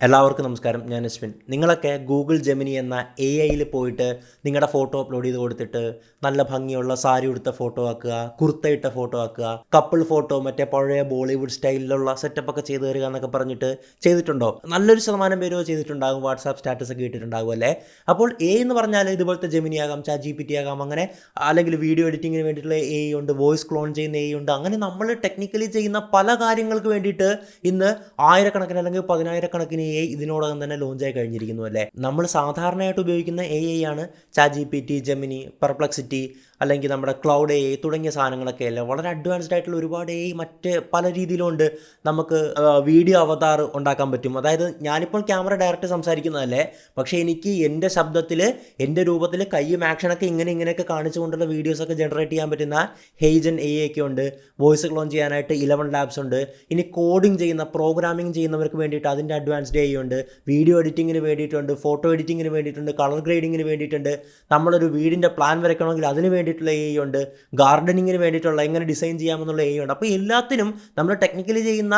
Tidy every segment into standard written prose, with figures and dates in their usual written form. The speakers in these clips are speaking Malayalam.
എല്ലാവർക്കും നമസ്കാരം. ഞാൻ അശ്വിൻ. നിങ്ങളൊക്കെ ഗൂഗിൾ ജെമിനി എന്ന AI പോയിട്ട് നിങ്ങളുടെ ഫോട്ടോ അപ്ലോഡ് ചെയ്ത് കൊടുത്തിട്ട് നല്ല ഭംഗിയുള്ള സാരി ഉടുത്ത ഫോട്ടോ ആക്കുക, കുർത്തയിട്ട ഫോട്ടോ ആക്കുക, കപ്പിൾ ഫോട്ടോ മറ്റേ പഴയ ബോളിവുഡ് സ്റ്റൈലിലുള്ള സെറ്റപ്പൊക്കെ ചെയ്ത് തരിക എന്നൊക്കെ പറഞ്ഞിട്ട് ചെയ്തിട്ടുണ്ടോ? നല്ലൊരു ശതമാനം പേരോ ചെയ്തിട്ടുണ്ടാകും. വാട്സാപ്പ് സ്റ്റാറ്റസ് ഒക്കെ ഇട്ടിട്ടുണ്ടാകും അല്ലേ? അപ്പോൾ എന്ന് പറഞ്ഞാൽ ഇതുപോലത്തെ ജെമിനി ആകാം, ChatGPT ആകാം, അങ്ങനെ അല്ലെങ്കിൽ വീഡിയോ എഡിറ്റിങ്ങിന് വേണ്ടിയിട്ടുള്ള AI ഉണ്ട്, വോയിസ് ക്ലോൺ ചെയ്യുന്ന AI ഉണ്ട്. അങ്ങനെ നമ്മൾ ടെക്നിക്കലി ചെയ്യുന്ന പല കാര്യങ്ങൾക്ക് വേണ്ടിയിട്ട് ഇന്ന് ആയിരക്കണക്കിന് അല്ലെങ്കിൽ പതിനായിരക്കണക്കിന് ഇതിനോടകം തന്നെ ലോഞ്ചായി കഴിഞ്ഞിരിക്കുന്നു അല്ലേ. നമ്മൾ സാധാരണയായിട്ട് ഉപയോഗിക്കുന്ന AI ആണ് ChatGPT, ജെമിനി, പെർപ്ലക്സിറ്റി അല്ലെങ്കിൽ നമ്മുടെ ക്ലൗഡ് AI തുടങ്ങിയ സാധനങ്ങളൊക്കെ അല്ലേ. വളരെ അഡ്വാൻസ്ഡ് ആയിട്ടുള്ള ഒരുപാട് AI മറ്റ് പല രീതിയിലുണ്ട്. നമുക്ക് വീഡിയോ അവതാർ ഉണ്ടാക്കാൻ പറ്റും. അതായത് ഞാനിപ്പോൾ ക്യാമറ ഡയറക്റ്റ് സംസാരിക്കുന്നതല്ലേ, പക്ഷേ എനിക്ക് എൻ്റെ ശബ്ദത്തിൽ എൻ്റെ രൂപത്തിൽ കയ്യും ആക്ഷനൊക്കെ ഇങ്ങനെയൊക്കെ കാണിച്ചുകൊണ്ടുള്ള വീഡിയോസൊക്കെ ജനറേറ്റ് ചെയ്യാൻ പറ്റുന്ന ഹെയ്ജൻ AI ഒക്കെ ഉണ്ട്. വോയിസ് ക്ലോൺ ചെയ്യാനായിട്ട് 11 ലാബ്സ് ഉണ്ട്. ഇനി കോഡിങ് ചെയ്യുന്ന പ്രോഗ്രാമിംഗ് ചെയ്യുന്നവർക്ക് വേണ്ടിയിട്ട് അതിൻ്റെ അഡ്വാൻസ്ഡ് AI ഉണ്ട്. വീഡിയോ എഡിറ്റിങ്ങിന് വേണ്ടിയിട്ടുണ്ട്, ഫോട്ടോ എഡിറ്റിങ്ങിന് വേണ്ടിയിട്ടുണ്ട്, കളർ ഗ്രേഡിങ്ങിന് വേണ്ടിയിട്ടുണ്ട്. നമ്മളൊരു വീടിൻ്റെ പ്ലാൻ വരയ്ക്കണമെങ്കിൽ അതിന് വേണ്ടിയിട്ടുള്ള AI ഉണ്ട്. ഗാർഡനിങ്ങിന് വേണ്ടിയിട്ടുള്ള എങ്ങനെ ഡിസൈൻ ചെയ്യാമെന്നുള്ള AI ഉണ്ട്. അപ്പോൾ എല്ലാത്തിനും നമ്മൾ ടെക്നിക്കലി ചെയ്യുന്ന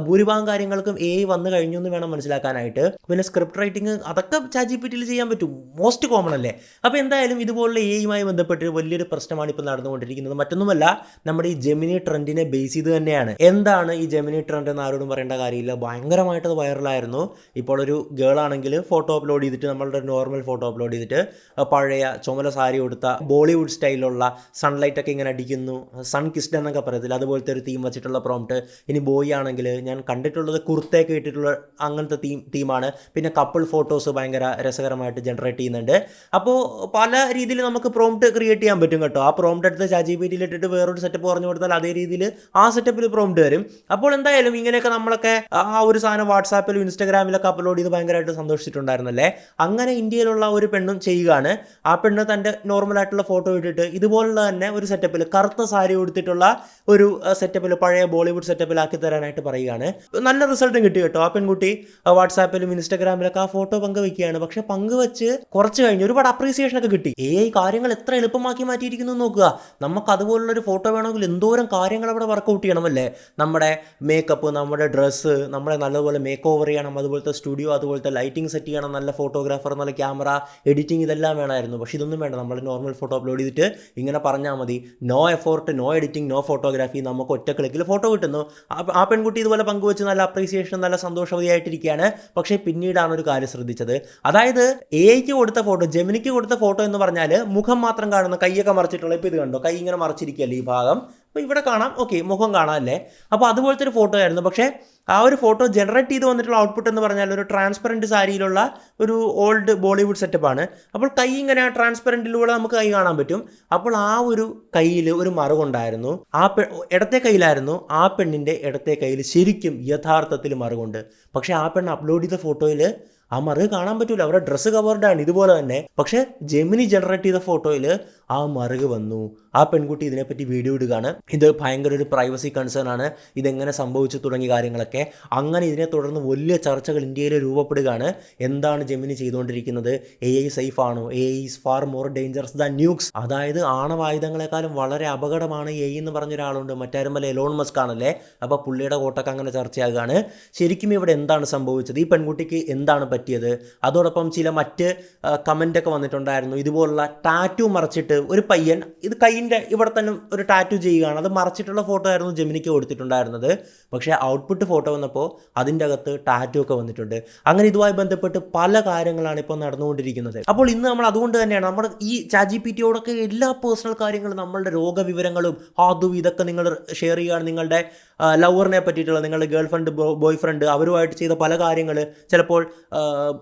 ഭൂരിഭാഗം കാര്യങ്ങൾക്കും AI വന്നു കഴിഞ്ഞു എന്ന് വേണം മനസ്സിലാക്കാനായിട്ട്. പിന്നെ സ്ക്രിപ്റ്റ് റൈറ്റിംഗ് അതൊക്കെ ChatGPTയിൽ ചെയ്യാൻ പറ്റും. മോസ്റ്റ് കോമൺ അല്ലേ. അപ്പോൾ എന്തായാലും ഇതുപോലുള്ള AI ബന്ധപ്പെട്ട് വലിയൊരു പ്രശ്നമാണ് ഇപ്പോൾ നടന്നുകൊണ്ടിരിക്കുന്നത്. മറ്റൊന്നുമല്ല, നമ്മുടെ ഈ ജെമിനി ട്രെൻഡിനെ ബേസ് ചെയ്ത് തന്നെയാണ്. എന്താണ് ഈ ജെമിനി ട്രെൻഡ് എന്ന് ആരോടും പറയേണ്ട കാര്യമില്ല. ഭയങ്കരമായിട്ടത് വൈറലായിരുന്നു. ഇപ്പോൾ ഒരു ഗേൾ ആണെങ്കിൽ ഫോട്ടോ അപ്ലോഡ് ചെയ്തിട്ട്, നമ്മളുടെ നോർമൽ ഫോട്ടോ അപ്ലോഡ് ചെയ്തിട്ട് പഴയ ചുമല സാരി കൊടുത്ത ബോളിവുഡ് സ്റ്റൈലുള്ള സൺലൈറ്റ് ഒക്കെ ഇങ്ങനെ അടിക്കുന്നു, സൺ കിസ്ഡ് എന്നൊക്കെ പറയത്തില്ല, അതുപോലത്തെ ഒരു തീം വെച്ചിട്ടുള്ള പ്രോംപ്റ്റ്. ഇനി ബോയ് ആണെങ്കിൽ ഞാൻ കണ്ടിട്ടുള്ളത് കുർത്തയൊക്കെ ഇട്ടിട്ടുള്ള അങ്ങനത്തെ തീമാണ്. പിന്നെ കപ്പിൾ ഫോട്ടോസ് ഭയങ്കര രസകരമായിട്ട് ജനറേറ്റ് ചെയ്യുന്നുണ്ട്. അപ്പോൾ പല രീതിയിൽ നമുക്ക് പ്രോംപ്റ്റ് ക്രിയേറ്റ് ചെയ്യാൻ പറ്റും കേട്ടോ. ആ പ്രോംപ്റ്റ് എടുത്ത് ChatGPTയിൽ ഇട്ടിട്ട് വേറൊരു സെറ്റപ്പ് പറഞ്ഞു കൊടുത്താൽ അതേ രീതിയിൽ ആ സെറ്റപ്പിൽ പ്രോംപ്റ്റ് വരും. അപ്പോൾ എന്തായാലും ഇങ്ങനെയൊക്കെ നമ്മളൊക്കെ ആ ഒരു സാധനം വാട്സാപ്പിലും ഇൻസ്റ്റാഗ്രാമിലൊക്കെ അപ്ലോഡ് ചെയ്ത് ഭയങ്കരമായിട്ട് സന്തോഷിച്ചിട്ടുണ്ടായിരുന്നല്ലേ. അങ്ങനെ ഇന്ത്യയിലുള്ള ഒരു പെണ്ണും ചെയ്യുകയാണ്. ആ പെണ്ണ് തൻ്റെ നോർമലായിട്ടുള്ള ഫോട്ടോ ഇട്ടിട്ട് ഇതുപോലുള്ള തന്നെ ഒരു സെറ്റപ്പിൽ കറുത്ത സാരി കൊടുത്തിട്ടുള്ള ഒരു സെറ്റപ്പിൽ പഴയ ബോളിവുഡ് സെറ്റപ്പിലാക്കി തരാനായിട്ട് പറയുകയാണ്. നല്ല റിസൾട്ടും കിട്ടി കേട്ടോ. ആ പെൺകുട്ടി വാട്സാപ്പിലും ഇൻസ്റ്റാഗ്രാമിലൊക്കെ ആ ഫോട്ടോ പങ്കുവെക്കുകയാണ്. പക്ഷെ പങ്കുവെച്ച് കുറച്ച് കഴിഞ്ഞ് ഒരുപാട് അപ്രീസിയേഷനൊക്കെ കിട്ടി. കാര്യങ്ങൾ എത്ര എളുപ്പമാക്കി മാറ്റിയിരിക്കുന്നു നോക്കുക. നമുക്ക് അതുപോലുള്ളൊരു ഫോട്ടോ വേണമെങ്കിൽ എന്തോരം കാര്യങ്ങൾ അവിടെ വർക്കൗട്ട് ചെയ്യണമല്ലേ. നമ്മുടെ മേക്കപ്പ്, നമ്മുടെ ഡ്രസ്സ്, നമ്മളെ നല്ലപോലെ മേക്ക് ഓവർ ചെയ്യണം, അതുപോലത്തെ സ്റ്റുഡിയോ, അതുപോലത്തെ ലൈറ്റിംഗ് സെറ്റ് ചെയ്യണം, നല്ല ഫോട്ടോഗ്രാഫർ, നല്ല ക്യാമറ, എഡിറ്റിംഗ്, ഇതെല്ലാം വേണമായിരുന്നു. പക്ഷേ ഇതൊന്നും വേണ്ട. നമ്മൾ നോർമൽ ഫോട്ടോ അപ്ലോഡ് ചെയ്തിട്ട് ഇങ്ങനെ പറഞ്ഞാൽ മതി, no effort, no editing, no photography, നമുക്ക് ഒറ്റ ക്ലിക്കിൽ ഫോട്ടോ കിട്ടുന്നു. ആ പെൺകുട്ടി ഇതുപോലെ പങ്കുവെച്ച് നല്ല അപ്രീസിയേഷൻ, നല്ല സന്തോഷവതിയായിട്ടിരിക്കുകയാണ്. പക്ഷേ പിന്നീടാണ് ഒരു കാര്യം ശ്രദ്ധിച്ചത്. അതായത് AIക്ക് കൊടുത്ത ഫോട്ടോ, ജെമിനിക്ക് കൊടുത്ത ഫോട്ടോ എന്ന് പറഞ്ഞാൽ മുഖം മാത്രം കാണുന്ന, കൈയൊക്കെ മറച്ചിട്ടുള്ള, ഇപ്പോൾ ഇത് കണ്ടോ, കൈ ഇങ്ങനെ മറച്ചിരിക്കുകയല്ലേ ഈ ഭാഗം, അപ്പോൾ ഇവിടെ കാണാം, ഓക്കെ, മുഖം കാണാം അല്ലേ. അപ്പോൾ അതുപോലത്തെ ഒരു ഫോട്ടോ ആയിരുന്നു. പക്ഷേ ആ ഒരു ഫോട്ടോ ജനറേറ്റ് ചെയ്ത് വന്നിട്ടുള്ള ഔട്ട്പുട്ട് എന്ന് പറഞ്ഞാൽ ഒരു ട്രാൻസ്പെറൻറ്റ് സാരിയിലുള്ള ഒരു ഓൾഡ് ബോളിവുഡ് സെറ്റപ്പാണ്. അപ്പോൾ കൈ ഇങ്ങനെ ആ ട്രാൻസ്പെറൻറ്റിലൂടെ നമുക്ക് കൈ കാണാൻ പറ്റും. അപ്പോൾ ആ ഒരു കയ്യിൽ ഒരു മറുകൊണ്ടായിരുന്നു. ഇടത്തെ കയ്യിലായിരുന്നു. ആ പെണ്ണിൻ്റെ ഇടത്തെ കയ്യിൽ ശരിക്കും യഥാർത്ഥത്തിൽ മറുകൊണ്ട്. പക്ഷേ ആ പെണ്ണ് അപ്ലോഡ് ചെയ്ത ഫോട്ടോയിൽ ആ മറുക് കാണാൻ പറ്റൂല. അവരുടെ ഡ്രസ്സ് കവേർഡാണ് ഇതുപോലെ തന്നെ. പക്ഷേ ജെമിനി ജനറേറ്റ് ചെയ്ത ഫോട്ടോയിൽ ആ മറുക് വന്നു. ആ പെൺകുട്ടി ഇതിനെപ്പറ്റി വീഡിയോ ഇടുകയാണ്. ഇത് ഭയങ്കര ഒരു പ്രൈവസി കൺസേൺ ആണ്, ഇതെങ്ങനെ സംഭവിച്ചു തുടങ്ങിയ കാര്യങ്ങളൊക്കെ. അങ്ങനെ ഇതിനെ തുടർന്ന് വലിയ ചർച്ചകൾ ഇന്ത്യയിൽ രൂപപ്പെടുകയാണ്. എന്താണ് ജെമിനി ചെയ്തുകൊണ്ടിരിക്കുന്നത്? AI സേഫ് ആണോ? AI is far more dangerous than nukes. അതായത് ആണവായുധങ്ങളെക്കാളും വളരെ അപകടമാണ് AI എന്ന് പറഞ്ഞൊരാളുണ്ട്. മറ്റാരുമല്ല, എലോൺ മസ്ക് ആണല്ലേ. അപ്പോൾ പുള്ളിയുടെ കോട്ടൊക്കെ അങ്ങനെ ചർച്ചയാകുകയാണ്. ശരിക്കും ഇവിടെ എന്താണ് സംഭവിച്ചത്? ഈ പെൺകുട്ടിക്ക് എന്താണ് പറ്റിയത്? അതോടൊപ്പം ചില മറ്റ് കമൻ്റൊക്കെ വന്നിട്ടുണ്ടായിരുന്നു. ഇതുപോലുള്ള ടാറ്റു മറച്ചിട്ട് ഒരു പയ്യൻ ഇത് കൈയിൻ്റെ ഇവിടെ തന്നെ ഒരു ടാറ്റു ചെയ്യുകയാണ്. അത് മറച്ചിട്ടുള്ള ഫോട്ടോ ആയിരുന്നു ജെമിനിക്ക് കൊടുത്തിട്ടുണ്ടായിരുന്നത്. പക്ഷേ ഔട്ട്പുട്ട് ഫോട്ടോ വന്നപ്പോൾ അതിൻ്റെ അകത്ത് ടാറ്റു ഒക്കെ വന്നിട്ടുണ്ട്. അങ്ങനെ ഇതുമായി ബന്ധപ്പെട്ട് പല കാര്യങ്ങളാണ് ഇപ്പോൾ നടന്നുകൊണ്ടിരിക്കുന്നത്. അപ്പോൾ ഇന്ന് നമ്മൾ അതുകൊണ്ട് തന്നെയാണ് നമ്മുടെ ഈ ChatGPTയോടൊക്കെ എല്ലാ പേഴ്സണൽ കാര്യങ്ങളും, നമ്മളുടെ രോഗവിവരങ്ങളും അതും ഇതൊക്കെ നിങ്ങൾ ഷെയർ ചെയ്യുകയാണ്. നിങ്ങളുടെ ലവറിനെ പറ്റിയിട്ടുള്ള, നിങ്ങളുടെ ഗേൾ ഫ്രണ്ട്, ബോയ് ഫ്രണ്ട്, അവരുമായിട്ട് ചെയ്ത പല കാര്യങ്ങൾ, ചിലപ്പോൾ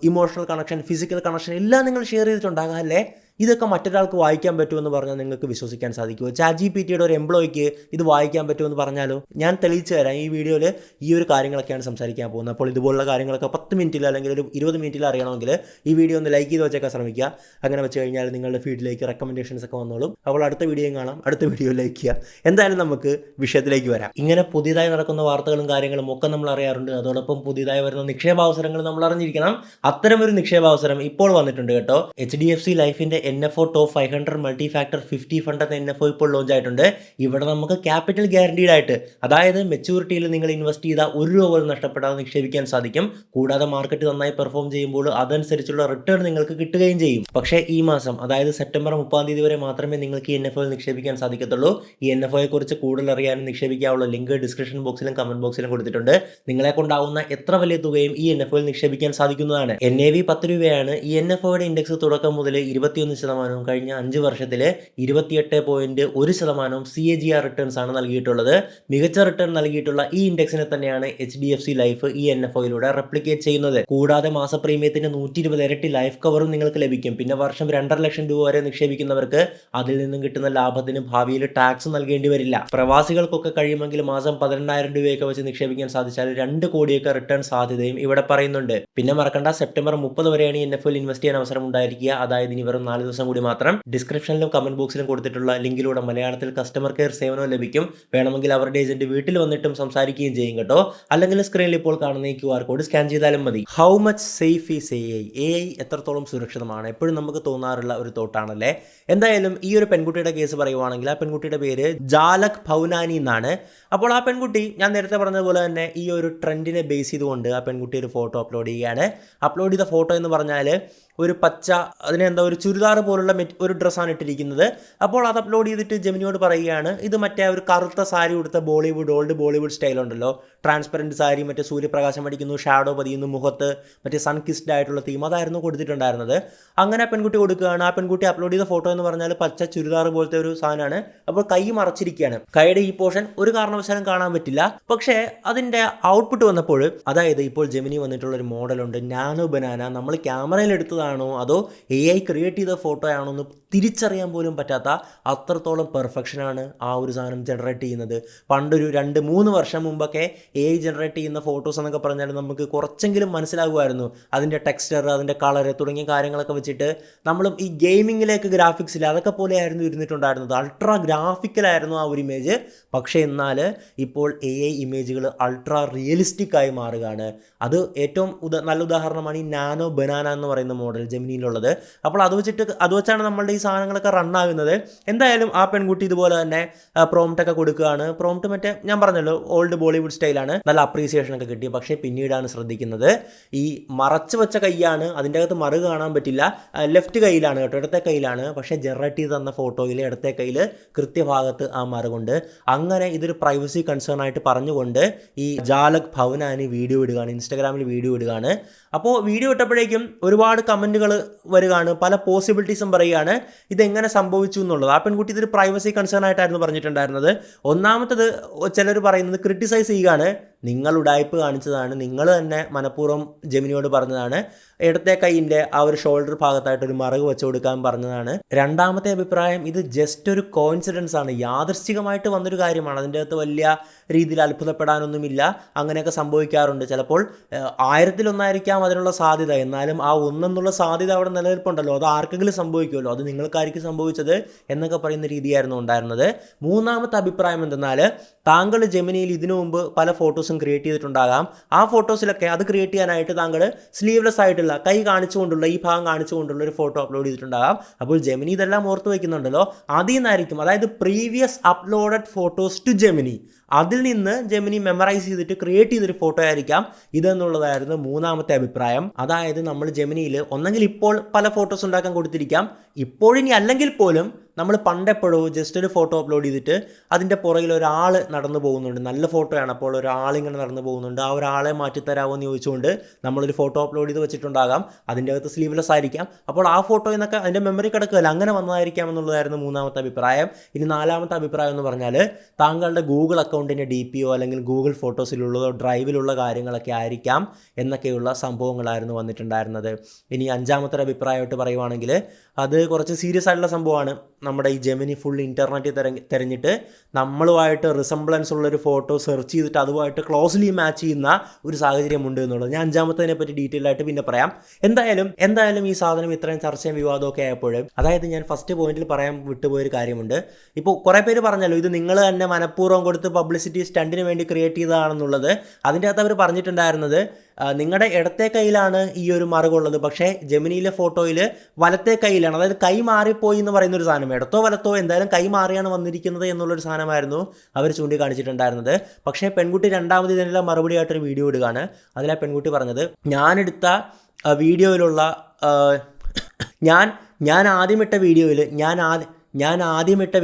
ഇമോഷണൽ കണക്ഷൻ, ഫിസിക്കൽ കണക്ഷൻ എല്ലാം നിങ്ങൾ ഷെയർ ചെയ്തിട്ടുണ്ടാകാം അല്ലേ. ഇതൊക്കെ മറ്റൊരാൾക്ക് വായിക്കാൻ പറ്റുമെന്ന് പറഞ്ഞാൽ നിങ്ങൾക്ക് വിശ്വസിക്കാൻ സാധിക്കുമോ? ChatGPTയുടെ ഒരു എംപ്ലോയിക്ക് ഇത് വായിക്കാൻ പറ്റുമെന്ന് പറഞ്ഞാലോ? ഞാൻ തെളിയിച്ചു തരാം. ഈ വീഡിയോയിൽ ഈ ഒരു കാര്യങ്ങളൊക്കെയാണ് സംസാരിക്കാൻ പോകുന്നത്. അപ്പോൾ ഇതുപോലുള്ള കാര്യങ്ങളൊക്കെ 10 മിനിറ്റിൽ അല്ലെങ്കിൽ ഒരു 20 മിനിറ്റിൽ അറിയണമെങ്കിൽ ഈ വീഡിയോ ഒന്ന് ലൈക്ക് ചെയ്ത് വെച്ചേക്കാൻ ശ്രമിക്കുക. അങ്ങനെ വെച്ച് കഴിഞ്ഞാൽ നിങ്ങളുടെ ഫീഡിലേക്ക് റെക്കമെൻഡേഷൻസ് ഒക്കെ വന്നോളും. അപ്പോൾ അടുത്ത വീഡിയോയും കാണാം. അടുത്ത വീഡിയോ ലൈക്ക് ചെയ്യുക. എന്തായാലും നമുക്ക് വിഷയത്തിലേക്ക് വരാം. ഇങ്ങനെ പുതിയതായി നടക്കുന്ന വാർത്തകളും കാര്യങ്ങളും ഒക്കെ നമ്മൾ അറിയാറുണ്ട്. അതോടൊപ്പം പുതിയതായി വരുന്ന നിക്ഷേപാവസരങ്ങൾ നമ്മൾ അറിഞ്ഞിരിക്കണം. അത്തരമൊരു നിക്ഷേപാവസരം ഇപ്പോൾ വന്നിട്ടുണ്ട് കേട്ടോ. HDFC ലൈഫിൻ്റെ NFO top 500 multi factor 50 fund എന്ന NFO ഇപ്പോൾ ലോഞ്ച് ആയിട്ടുണ്ട്. ഇവിടെ നമുക്ക് ക്യാപിറ്റൽ ഗ്യാരണ്ടീഡ് ആയിട്ട്, അതായത് മെച്യൂരിറ്റിയിൽ നിങ്ങൾ ഇൻവെസ്റ്റ് ചെയ്ത ₹1 പോലും നഷ്ടപ്പെടാതെ നിക്ഷേപിക്കാൻ സാധിക്കും. കൂടാതെ മാർക്കറ്റ് നന്നായി പെർഫോം ചെയ്യുമ്പോൾ അതനുസരിച്ചുള്ള റിട്ടേൺ നിങ്ങൾക്ക് കിട്ടുകയും ചെയ്യും. പക്ഷേ ഈ മാസം, അതായത് സെപ്റ്റംബർ 30 വരെ മാത്രമേ നിങ്ങൾക്ക് ഈ NFOയിൽ നിക്ഷേപിക്കാൻ സാധിക്കത്തുള്ളൂ. ഈ NFOയെ കുറിച്ച് കൂടുതൽ അറിയാനും നിക്ഷേപിക്കാനുള്ള ലിങ്ക് ഡിസ്ക്രിപ്ഷൻ ബോക്സിലും കമന്റ് ബോക്സിലും കൊടുത്തിട്ടുണ്ട്. നിങ്ങളെ കൊണ്ടാവുന്ന എത്ര വലിയ തുകയും ഈ NFOയിൽ നിക്ഷേപിക്കാൻ സാധിക്കുന്നതാണ്. NAV 10 രൂപയാണ്. ഈ NFOയുടെ ഇൻഡെക്സ് തുടക്കം മുതൽ 21%, കഴിഞ്ഞ 5 വർഷത്തിൽ 28.1% CAGR റിട്ടേൺസ് ആണ് നൽകിയിട്ടുള്ളത്. മികച്ച റിട്ടേൺ നൽകിയിട്ടുള്ള ഈ ഇൻഡെക്സിനെ തന്നെയാണ് HDFC ലൈഫ് ഈ NFOയിലൂടെ റെപ്ലിക്കേറ്റ് ചെയ്യുന്നത്. കൂടാതെ മാസ പ്രീമിയത്തിന്റെ 120 ഇരട്ടി ലൈഫ് കവറും നിങ്ങൾക്ക് ലഭിക്കും. പിന്നെ വർഷം 2.5 ലക്ഷം രൂപ വരെ നിക്ഷേപിക്കുന്നവർക്ക് അതിൽ നിന്നും കിട്ടുന്ന ലാഭത്തിന് ഭാവിയിൽ ടാക്സ് നൽകേണ്ടി വരില്ല. പ്രവാസികൾക്കൊക്കെ കഴിയുമെങ്കിൽ മാസം 18,000 രൂപയൊക്കെ വെച്ച് നിക്ഷേപിക്കാൻ സാധിച്ചാൽ 2 കോടിയൊക്കെ റിട്ടേൺ സാധ്യതയും ഇവിടെ പറയുന്നുണ്ട്. പിന്നെ മറക്കണ്ട, സെപ്റ്റംബർ 30 വരെയാണ് ഈ NFOയിൽ ഇൻവെസ്റ്റ് ചെയ്യാൻ അവസരം ഉണ്ടായിരിക്കുക. അതായത് ഇനി വെറും 4 ദിവസം കൂടി മാത്രം. ഡിസ്ക്രിപ്ഷനിലും കമന്റ് ബോക്സിലും കൊടുത്തിട്ടുള്ള ലിങ്കിലൂടെ മലയാളത്തിൽ കസ്റ്റമർ കെയർ സേവനവും ലഭിക്കും. വേണമെങ്കിൽ അവരുടെ ഏജന്റ് വീട്ടിൽ വന്നിട്ടും സംസാരിക്കുകയും ചെയ്യും കേട്ടോ. അല്ലെങ്കിൽ സ്ക്രീനിൽ ഇപ്പോൾ കാണുന്ന ഈ QR കോഡ് സ്കാൻ ചെയ്താലും മതി. How much safe is AI എത്രത്തോളം സുരക്ഷിതമാണ്? എപ്പോഴും നമുക്ക് തോന്നാറുള്ള ഒരു തോട്ടാണല്ലേ. എന്തായാലും ഈ ഒരു പെൺകുട്ടിയുടെ കേസ് പറയുവാണെങ്കിൽ, ആ പെൺകുട്ടിയുടെ പേര് ജാലക് ഭൗനാനി എന്നാണ്. അപ്പോൾ ആ പെൺകുട്ടി, ഞാൻ നേരത്തെ പറഞ്ഞതുപോലെ തന്നെ, ഈ ഒരു ട്രെൻഡിനെ ബേസ് ചെയ്തുകൊണ്ട് ആ പെൺകുട്ടി ഒരു ഫോട്ടോ അപ്ലോഡ് ചെയ്യുകയാണ്. അപ്ലോഡ് ചെയ്ത ഫോട്ടോ എന്ന് പറഞ്ഞാൽ ഒരു പച്ച, അതിനെന്താ, ഒരു ചുരിദാർ പോലുള്ള ഒരു ഡ്രസ്സാണ് ഇട്ടിരിക്കുന്നത്. അപ്പോൾ അത് അപ്ലോഡ് ചെയ്തിട്ട് ജെമിനിയോട് പറയുകയാണ്, ഇത് മറ്റേ ഒരു കറുത്ത സാരി ഉടുത്ത ഓൾഡ് ബോളിവുഡ് സ്റ്റൈൽ ഉണ്ടല്ലോ, ട്രാൻസ്പെറൻറ്റ് സാരി, മറ്റേ സൂര്യപ്രകാശം അടിക്കുന്നു, ഷാഡോ പതിയുന്നു മുഖത്ത്, മറ്റേ സൺ കിസ്ഡ് ആയിട്ടുള്ള തീം, അതായിരുന്നു കൊടുത്തിട്ടുണ്ടായിരുന്നത്. അങ്ങനെ പെൺകുട്ടി കൊടുക്കുകയാണ്. ആ പെൺകുട്ടി അപ്ലോഡ് ചെയ്ത ഫോട്ടോ എന്ന് പറഞ്ഞാൽ പച്ച ചുരിദാർ പോലത്തെ ഒരു സാധനമാണ്. അപ്പോൾ കൈ മറച്ചിരിക്കുകയാണ്. കൈയുടെ ഈ പോർഷൻ ഒരു കാരണവശാലും കാണാൻ പറ്റില്ല. പക്ഷേ അതിൻ്റെ ഔട്ട്പുട്ട് വന്നപ്പോൾ, അതായത് ഇപ്പോൾ ജെമിനി വന്നിട്ടുള്ള ഒരു മോഡലുണ്ട്, നാനോ ബനാന, നമ്മൾ ക്യാമറയിൽ എടുത്തതാണോ അതോ AI ക്രിയേറ്റ് ചെയ്ത ഫോട്ടോ ആണോ എന്ന് തിരിച്ചറിയാൻ പോലും പറ്റാത്ത അത്രത്തോളം പെർഫെക്ഷനാണ് ആ ഒരു സാധനം ജനറേറ്റ് ചെയ്യുന്നത്. പണ്ടൊരു 2-3 വർഷം മുമ്പൊക്കെ AI ജനറേറ്റ് ചെയ്യുന്ന ഫോട്ടോസ് എന്നൊക്കെ പറഞ്ഞാൽ നമുക്ക് കുറച്ചെങ്കിലും മനസ്സിലാകുമായിരുന്നു. അതിൻ്റെ ടെക്സ്ചർ, അതിൻ്റെ കളർ തുടങ്ങിയ കാര്യങ്ങളൊക്കെ വെച്ചിട്ട് നമ്മളും ഈ ഗെയിമിങ്ങിലേക്ക് ഗ്രാഫിക്സിൽ അതൊക്കെ പോലെയായിരുന്നു ഇരുന്നിട്ടുണ്ടായിരുന്നത്. അൾട്രാ ഗ്രാഫിക്കലായിരുന്നു ആ ഒരു ഇമേജ്. പക്ഷേ എന്നാൽ ഇപ്പോൾ AI ഇമേജുകൾ അൾട്രാ റിയലിസ്റ്റിക് ആയി മാറുകയാണ്. അത് ഏറ്റവും നല്ല ഉദാഹരണമാണ് ഈ നാനോ ബനാന എന്ന് പറയുന്ന മോഡൽ ജെമിനിയിലുള്ളത്. അപ്പോൾ അത് വെച്ചാണ് നമ്മളുടെ ഈ സാധനങ്ങളൊക്കെ റണ്ണാകുന്നത്. എന്തായാലും ആ പെൺകുട്ടി ഇതുപോലെ തന്നെ പ്രോംപ്റ്റൊക്കെ കൊടുക്കുകയാണ്. പ്രോംപ്റ്റ് മറ്റേ ഞാൻ പറഞ്ഞല്ലോ ഓൾഡ് ബോളിവുഡ് സ്റ്റൈലാണ്. നല്ല അപ്രീസിയേഷനൊക്കെ കിട്ടി. പക്ഷേ പിന്നീടാണ് ശ്രദ്ധിക്കുന്നത്, ഈ മറച്ചു വെച്ച കൈയാണ്, അതിൻ്റെ അകത്ത് മറുക കാണാൻ പറ്റില്ല. ലെഫ്റ്റ് കൈയിലാണ് കേട്ടോ, ഇടത്തെ കൈയിലാണ്. പക്ഷേ ജനറേറ്റ് ചെയ്ത് തന്ന ഫോട്ടോയിൽ ഇടത്തെ കൈയിൽ കൃത്യഭാഗത്ത് ആ മറുകൊണ്ട്. അങ്ങനെ ഇതൊരു പ്രൈവസി കൺസേൺ ആയിട്ട് പറഞ്ഞുകൊണ്ട് ഈ ജാലക് ഭവനാനി വീഡിയോ ഇടുകയാണ്, ഇൻസ്റ്റാഗ്രാമിൽ വീഡിയോ ഇടുകയാണ്. അപ്പോൾ വീഡിയോ ഇട്ടപ്പോഴേക്കും ഒരുപാട് കമൻറ്റുകൾ വരികയാണ്, പല പോസിബിലിറ്റീസും പറയുകയാണ് ഇതെങ്ങനെ സംഭവിച്ചു എന്നുള്ളത്. ആ പെൺകുട്ടി ഇതൊരു പ്രൈവസി കൺസേൺ ആയിട്ടായിരുന്നു പറഞ്ഞിട്ടുണ്ടായിരുന്നത്. ഒന്നാമത്തത്, ചിലർ പറയുന്നത് ക്രിട്ടിസൈസ് ചെയ്യുകയാണ്, നിങ്ങൾ ഉഡായിപ്പ് കാണിച്ചതാണ്, നിങ്ങൾ തന്നെ മനഃപൂർവ്വം ജെമിനിയോട് പറഞ്ഞതാണ്, ഇടത്തെ കൈയിൻ്റെ ആ ഒരു ഷോൾഡർ ഭാഗത്തായിട്ടൊരു മറുക് വെച്ച് കൊടുക്കാൻ പറഞ്ഞതാണ്. രണ്ടാമത്തെ അഭിപ്രായം, ഇത് ജസ്റ്റ് ഒരു കോയിൻസിഡൻസ് ആണ്, യാദൃശ്ചികമായിട്ട് വന്നൊരു കാര്യമാണ്, അതിൻ്റെ അകത്ത് വലിയ രീതിയിൽ അത്ഭുതപ്പെടാനൊന്നുമില്ല, അങ്ങനെയൊക്കെ സംഭവിക്കാറുണ്ട്. ചിലപ്പോൾ 1000-1 അതിനുള്ള സാധ്യത, എന്നാലും ആ ഒന്നെന്നുള്ള സാധ്യത അവിടെ നിലനിൽപ്പുണ്ടല്ലോ, അത് ആർക്കെങ്കിലും സംഭവിക്കുമല്ലോ, അത് നിങ്ങൾക്കായിരിക്കും സംഭവിച്ചത് എന്നൊക്കെ പറയുന്ന രീതിയായിരുന്നു ഉണ്ടായിരുന്നത്. മൂന്നാമത്തെ അഭിപ്രായം എന്തെന്നാൽ, താങ്കൾ ജെമിനിയിൽ ഇതിനു മുമ്പ് പല ഫോട്ടോസും ക്രിയേറ്റ് ചെയ്തിട്ടുണ്ടാകാം. ആ ഫോട്ടോസിലൊക്കെ അത് ക്രിയേറ്റ് ചെയ്യാനായിട്ട് താങ്കൾ സ്ലീവ്ലെസ് ആയിട്ടുള്ള, കൈ കാണിച്ചുകൊണ്ടുള്ള, ഈ ഭാഗം കാണിച്ചുകൊണ്ടുള്ള ഒരു ഫോട്ടോ അപ്ലോഡ് ചെയ്തിട്ടുണ്ടാകാം. അപ്പോൾ ജെമിനി ഇതെല്ലാം ഓർത്ത് വയ്ക്കുന്നുണ്ടല്ലോ, അതിൽ നിന്നായിരിക്കും, അതായത് previous uploaded photos to Gemini, അതിൽ നിന്ന് ജെമിനി മെമ്മറൈസ് ചെയ്തിട്ട് ക്രിയേറ്റ് ചെയ്തൊരു ഫോട്ടോ ആയിരിക്കാം ഇതെന്നുള്ളതായിരുന്നു മൂന്നാമത്തെ അഭിപ്രായം. അതായത് നമ്മൾ ജെമിനിയിൽ ഒന്നെങ്കിൽ ഇപ്പോൾ പല ഫോട്ടോസ് ഉണ്ടാക്കാൻ കൊടുത്തിരിക്കാം, ഇപ്പോഴിനി അല്ലെങ്കിൽ പോലും നമ്മൾ പണ്ടെപ്പോഴോ ജസ്റ്റ് ഒരു ഫോട്ടോ അപ്ലോഡ് ചെയ്തിട്ട് അതിൻ്റെ പുറകിൽ ഒരാൾ നടന്നു പോകുന്നുണ്ട്, നല്ല ഫോട്ടോയാണ്, അപ്പോൾ ഒരാളിങ്ങനെ നടന്നു പോകുന്നുണ്ട്, ആ ഒരാളെ മാറ്റിത്തരാമോ എന്ന് ചോദിച്ചുകൊണ്ട് നമ്മളൊരു ഫോട്ടോ അപ്ലോഡ് ചെയ്ത് വെച്ചിട്ടുണ്ടാകാം. അതിൻ്റെ അകത്ത് സ്ലീവ്ലെസ് ആയിരിക്കാം. അപ്പോൾ ആ ഫോട്ടോ എന്നൊക്കെ അതിൻ്റെ മെമ്മറി കിടക്കുകയല്ല, അങ്ങനെ വന്നതായിരിക്കാം എന്നുള്ളതായിരുന്നു മൂന്നാമത്തെ അഭിപ്രായം. ഇനി നാലാമത്തെ അഭിപ്രായം എന്ന് പറഞ്ഞാൽ, താങ്കളുടെ ഗൂഗിൾ അക്കൗണ്ടിൻ്റെ DPയോ അല്ലെങ്കിൽ ഗൂഗിൾ ഫോട്ടോസിലുള്ളതോ ഡ്രൈവിലുള്ള കാര്യങ്ങളൊക്കെ ആയിരിക്കാം എന്നൊക്കെയുള്ള സംഭവങ്ങളായിരുന്നു വന്നിട്ടുണ്ടായിരുന്നത്. ഇനി അഞ്ചാമത്തെ അഭിപ്രായമായിട്ട് പറയുവാണെങ്കിൽ, അത് കുറച്ച് സീരിയസ് ആയിട്ടുള്ള സംഭവമാണ്. നമ്മുടെ ഈ ജെമിനി ഫുൾ ഇൻ്റർനെറ്റിൽ തിരഞ്ഞിട്ട് നമ്മളുമായിട്ട് റിസംബ്ലൻസ് ഉള്ളൊരു ഫോട്ടോ സെർച്ച് ചെയ്തിട്ട് അതുമായിട്ട് ക്ലോസ്ലി മാച്ച് ചെയ്യുന്ന ഒരു സാഹചര്യമുണ്ട് എന്നുള്ളത് ഞാൻ അഞ്ചാമത്തതിനെ പറ്റി ഡീറ്റെയിൽ ആയിട്ട് പിന്നെ പറയാം. എന്തായാലും ഈ സാധനം ഇത്രയും ചർച്ചയും വിവാദമൊക്കെ ആയപ്പോൾ, അതായത് ഞാൻ ഫസ്റ്റ് പോയിന്റിൽ പറയാൻ വിട്ടുപോയൊരു കാര്യമുണ്ട്. ഇപ്പോൾ കുറേ പേര് പറഞ്ഞല്ലോ, ഇത് നിങ്ങൾ തന്നെ മനഃപൂർവ്വം കൊടുത്ത് പബ്ലിസിറ്റി സ്റ്റണ്ടിന് വേണ്ടി ക്രിയേറ്റ് ചെയ്തതാണെന്നുള്ളത്. അതിൻ്റെ അകത്ത് അവർ പറഞ്ഞിട്ടുണ്ടായിരുന്നത് നിങ്ങളുടെ ഇടത്തെ കയ്യിലാണ് ഈ ഒരു മറുകുള്ളത്, പക്ഷേ ജെമിനിയിലെ ഫോട്ടോയിൽ വലത്തെ കയ്യിലാണ്, അതായത് കൈ മാറിപ്പോയി എന്ന് പറയുന്നൊരു സാധനം, ഇടത്തോ വലത്തോ എന്തായാലും കൈ മാറിയാണ് വന്നിരിക്കുന്നത് എന്നുള്ളൊരു സാധനമായിരുന്നു അവർ ചൂണ്ടിക്കാണിച്ചിട്ടുണ്ടായിരുന്നത്. പക്ഷേ പെൺകുട്ടി രണ്ടാമത് ഇതിനെല്ലാം മറുപടിയായിട്ടൊരു വീഡിയോ ഇടുകയാണ്. അതിലെ പെൺകുട്ടി പറഞ്ഞത്, ഞാനെടുത്ത വീഡിയോയിലുള്ള ഞാൻ ആദ്യമിട്ട